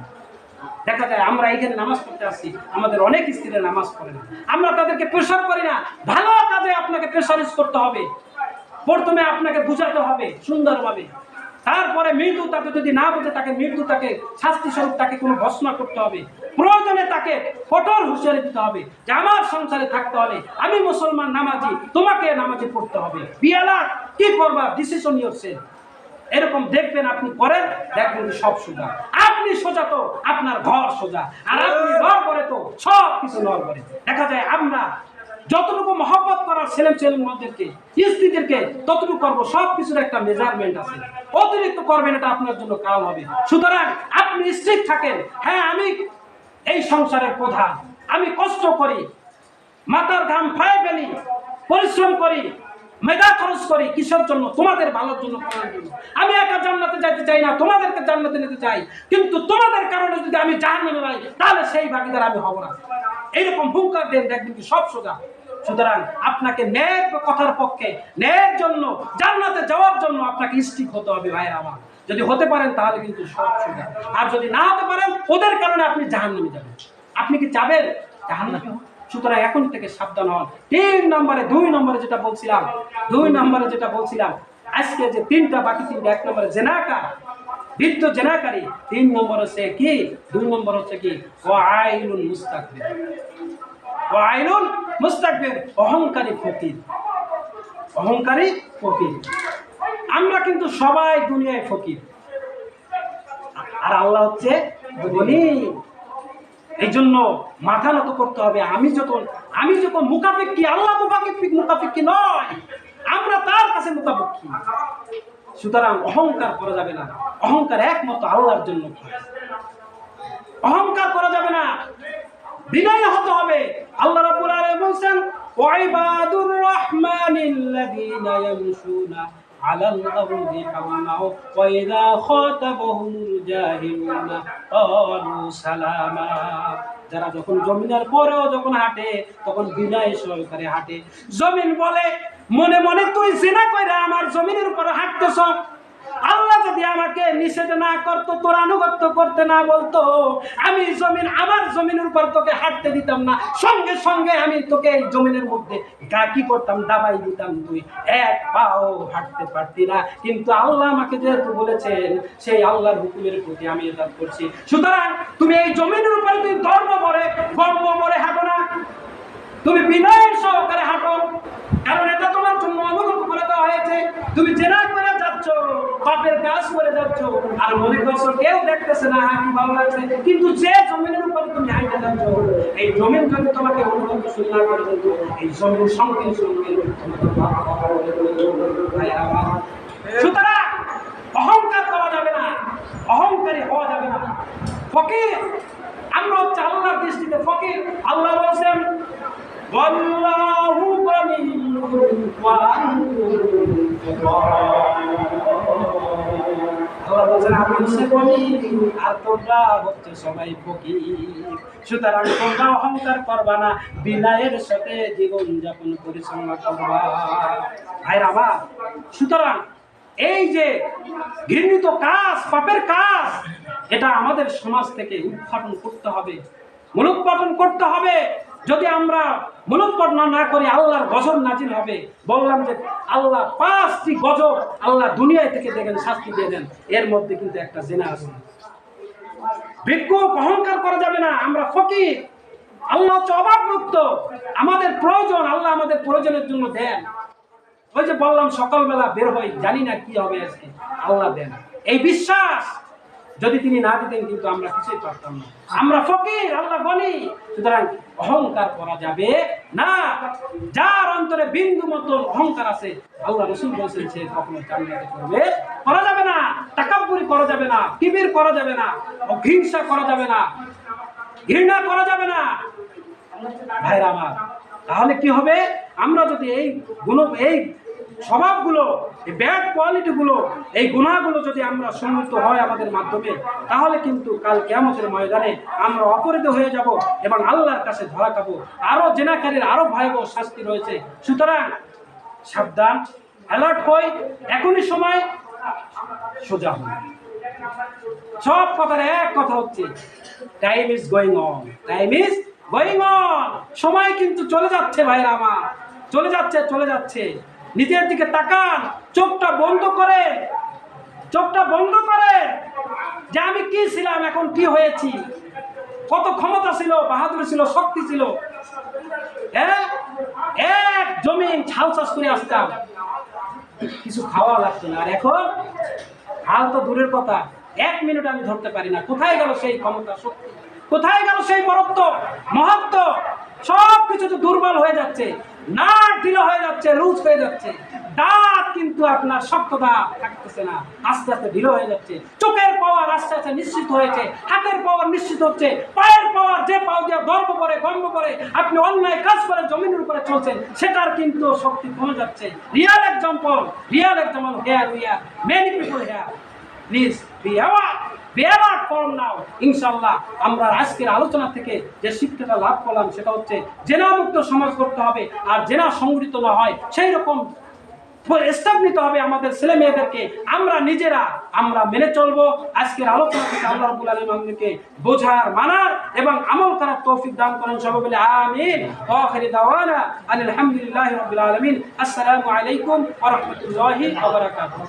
দেখা যায় আমরা এখানে নামাজ পড়তে আসছি, আমাদের অনেক স্ত্রীরা নামাজ পড়ে না, আমরা তাদেরকে প্রেশার করি না। ভালো কাজে আপনাকে প্রেশারাইজ করতে হবে, প্রথমে আপনাকে বুঝাতে হবে সুন্দরভাবে। তারপরে মৃত্যু তাকে যদি না বুঝে, তাকে মৃত্যু, তাকে শাস্তি স্বরূপ তাকে কোনো ঘোষণা করতে হবে। প্রয়োজনে তাকে কঠোর হুঁশিয়ারি দিতে হবে যে আমার সংসারে থাকতে হলে আমি মুসলমান নামাজি, তোমাকে নামাজি পড়তে হবে। বিয়ালা কি করবা, ডিসিশন ইয়োরসেলফ। এরকম দেখবেন, আপনি করেন, দেখবেন সব সোজা। আপনি সোজা তো আপনার ঘর সোজা, আর আপনি নড় করে তো সব কিছু নড় করে। দেখা যায় আমরা যতটুকু মহব্বত করার ছেলেমেয়েদেরকে, স্ত্রীদেরকে ততটুকু করবো। সব কিছুর একটা মেজারমেন্ট আছে, অতিরিক্ত করবেন, এটা আপনার জন্য কাল হবে। সুতরাং আপনি স্ট্রিক্ট থাকেন। হ্যাঁ, আমি এই সংসারের প্রধান, আমি কষ্ট করি, মাথার ঘাম পায়ে ফেলি, পরিশ্রম করি, মেধা খরচ করি, কিসের জন্য? তোমাদের ভালোর জন্য, করার জন্য। আমি একা জান্নাতে যাইতে চাই না, তোমাদেরকে জান্নাতে নিতে চাই, কিন্তু তোমাদের কারণে যদি আমি জাহান্নামে যাই তাহলে সেই ভাগীদার আমি হব না। এইরকম হুঙ্কার দেন, দেখবেন কি সব সোজা। সুতরাং আপনাকে ন্যায়ের কথার পক্ষে, ন্যায়ের জন্য, জান্নাতে যাওয়ার জন্য আপনাকে স্টিক হতে হবে ভাইয়ের আমার। যদি হতে পারেন তাহলে কিন্তু সব সোজা, আর যদি না হতে পারেন ওদের কারণে আপনি জাহান্নামে যাবেন। আপনি কি চাবেন জাহান্নামে? সুতরাং এখন থেকে সাবধান হন। 2 নম্বরে যেটা বলছিলাম আজকে যে 3টা বাকি 3টা, 1 নম্বরে জেনাকার, বৃদ্ধ জেনাকারী, 3 নম্বর হচ্ছে কি, 2 নম্বর হচ্ছে কি ওয়াইলুল মুস্তাকবির, অহংকারী ফকির। আমরা কিন্তু সবাই দুনিয়ায় ফকির, আর আল্লাহ হচ্ছে ধনী। এই জন্য মাথা নত করতে হবে। আমি যখন মুখাপেক্ষী, আল্লাহ মুখাপেক্ষী নয়, আমরা তার কাছে মুখাপেক্ষী। সুতরাং অহংকার করা যাবে না। অহংকার একমাত্র আল্লাহর জন্য। অহংকার করা যাবে না, বিনয়ী হতে হবে। আল্লাহ রাব্বুল আলামিন বলেন, ওয়াইবাদুর রাহমানিল্লাযীনা ইয়ামশুনা আলাল আরদি হাওনা ওয়া ইযা খাতাবাহুমুল জাহিলুনা ক্বালু সালামা। যারা যখন জমিনের পরেও যখন হাঁটে তখন বিনয় সহকারে হাঁটে। জমিন বলে মনে মনে, তুই জিনা কইরা আমার জমিনের উপরে হাঁটতেছ। আল্লাহ যদি আমাকে নিষেধ না করতো, তোর আনুগত্য করতে না বলতো, আমি আমার জমিনের উপর তোকে হাঁটতে দিতাম না। সঙ্গে সঙ্গে আমি তোকে এই জমিনের মধ্যে কি করতাম, দাবাই দিতাম, তুই এক পাও হাঁটতে পারতি না। কিন্তু আল্লাহ আমাকে যেহেতু বলেছেন, সেই আল্লাহর হুকুমের প্রতি আমি ইতাআত করছি। সুতরাং তুমি এই জমিনের উপরে তুই গর্ব করে হাঁটো না, তুমি বিনয়ের সহকারে হাঁটো, কারণ এটা তোমার জন্য অনুগ্রহ করে দেওয়া হয়েছে। তুমি জেনা করে যাচ্ছ, পাপের কাজ করে যাচ্ছ, আর মনে করছো কেউ দেখতেছে না, কি ভালো লাগছে। কিন্তু যে জমিনের উপর তুমি হাঁটতে যাচ্ছ, এই জমিন যদি তোমাকে অনুগত না করে দিত, এই জমির সঙ্গে সুতরাং অহংকার করা যাবে না, অহংকারী হওয়া যাবে না। ফকির আমরা হচ্ছে আল্লাহর দৃষ্টিতে ফকির। আল্লাহ বলেছেন, ওয়াল্লাহু গনিয়্যুন ওয়া আনতুম ফুকারা। আল্লাহ বলেছেন, আমি হচ্ছে গনি আর তোমরা হচ্ছে সবাই ফকির। সুতরাং তোমরা অহংকার করবা না, বিনয়ের সাথে জীবন যাপন পরিচালনা করবা। ভাইরা আমার, সুতরাং এই যে ঘৃণিত কাজ, পাপের কাজ, এটা আমাদের সমাজ থেকে উৎপাদন করতে হবে, মূলোৎপাটন করতে হবে। যদি আমরা মূলোৎপাটন না করি আল্লাহর গজব নাজিল হবে। বললাম যে আল্লাহ 5টি গজব আল্লাহ দুনিয়ায় থেকে দেখেন, শাস্তি দিয়ে দেন। এর মধ্যে কিন্তু একটা জেনা আছে। ভিক্ষুক, অহংকার করা যাবে না। আমরা ফকির, আল্লাহ হচ্ছে অভাবমুক্ত। আমাদের প্রয়োজন, আল্লাহ আমাদের প্রয়োজনের জন্য দেন। ওই যে বললাম সকালবেলা বের হই, জানি না কি হবে আজকে, আল্লাহ দেন। এই বিশ্বাস যদি তিনি না দিতেন কিন্তু আমরা কিছুই পারতাম না। আমরা ফকির, আল্লাহ গনি। সুতরাং অহংকার করা যাবে না। যার অন্তরে বিন্দু মতন অহংকার আছে, আল্লাহ রাসূল বলেছেন, সে কখনো জান্নাতে প্রবেশ করা যাবে না। তাকাব্বুরি করা যাবে না, কিবির করা যাবে না, হিংসা করা যাবে না, ঘৃণা করা যাবে না। ভাইরা আমার, তাহলে কি হবে? আমরা যদি এই স্বভাবগুলো, এই ব্যাড কোয়ালিটিগুলো, এই গুনাহগুলো যদি আমরা সম্মিলিত হয় আমাদের মাধ্যমে, তাহলে কিন্তু কাল কিয়ামতের ময়দানে আমরা অপরাধ হয়ে যাব এবং আল্লাহর কাছে ধরা খাবো। আরো জেনাকারীর আরো ভয়াবহ শাস্তি রয়েছে। সুতরাং সাবধান, অ্যালার্ট হই। এখনই সময়, সোজা হই। সব কথার এক কথা হচ্ছে, time is going on, time is going on. সময় কিন্তু চলে যাচ্ছে ভাইরা আমার, চলে যাচ্ছে। নিজের দিকে তাকান, চোখটা বন্ধ করে যে আমি কি ছিলাম, এখন কি হয়েছি, কত ক্ষমতা ছিল, বাহাদুর ছিল, শক্তি ছিল। হ্যাঁ, এক জমিন ছাল চাষ করে আসতাম, কিছু খাওয়া লাগতো না। আর এখন হাল তো দূরের কথা, 1 মিনিট আমি ধরতে পারি না। কোথায় গেল সেই ক্ষমতা, শক্তি? কোথায় গেল সেই বরত্ব, মহত্ব? সব কিছু তো দুর্বল হয়ে যাচ্ছে, নাট ঢিলা হয়ে যাচ্ছে, লুজ হয়ে যাচ্ছে। দাঁত কিন্তু আপনার শক্ত দাঁত থাকতেছে না, আস্তে আস্তে ঢিলো হয়ে যাচ্ছে। চোখের পাওয়ার আস্তে আস্তে নিশ্চিত হয়েছে, হাতের পাওয়ার নিশ্চিত হচ্ছে, পায়ের পাওয়ার যে পাও দিয়ে গর্ব করে আপনি অন্যায় কাজ করে জমিনের উপরে চলছেন, সেটার কিন্তু শক্তি কমে যাচ্ছে। Real example here we are many people hair, please be award from now. ইনশাআল্লাহ আমরা আজকের আলোচনা থেকে যে শিক্ষাটা লাভ করলাম সেটা হচ্ছে জেনামুক্ত সমাজ করতে হবে, আর জেনা সংগঠিত না হয় সেই রকম স্থাপিত হবে আমাদের ছেলে মেয়েদেরকে আমরা নিজেরা আমরা মেনে চলবো। আজকের আলোচনা থেকে আল্লাহ রাব্বুল আলামিন আমাদেরকে বোঝার, মানার এবং আমল করার তৌফিক দান করেন। সবাই বলে আমিন। ওয়া আখিরু দাওয়ানা আলহামদুলিল্লাহি রাব্বিল আলামিন। আসসালামু আলাইকুম ওয়া রাহমাতুল্লাহি ওয়া বারাকাতুহু।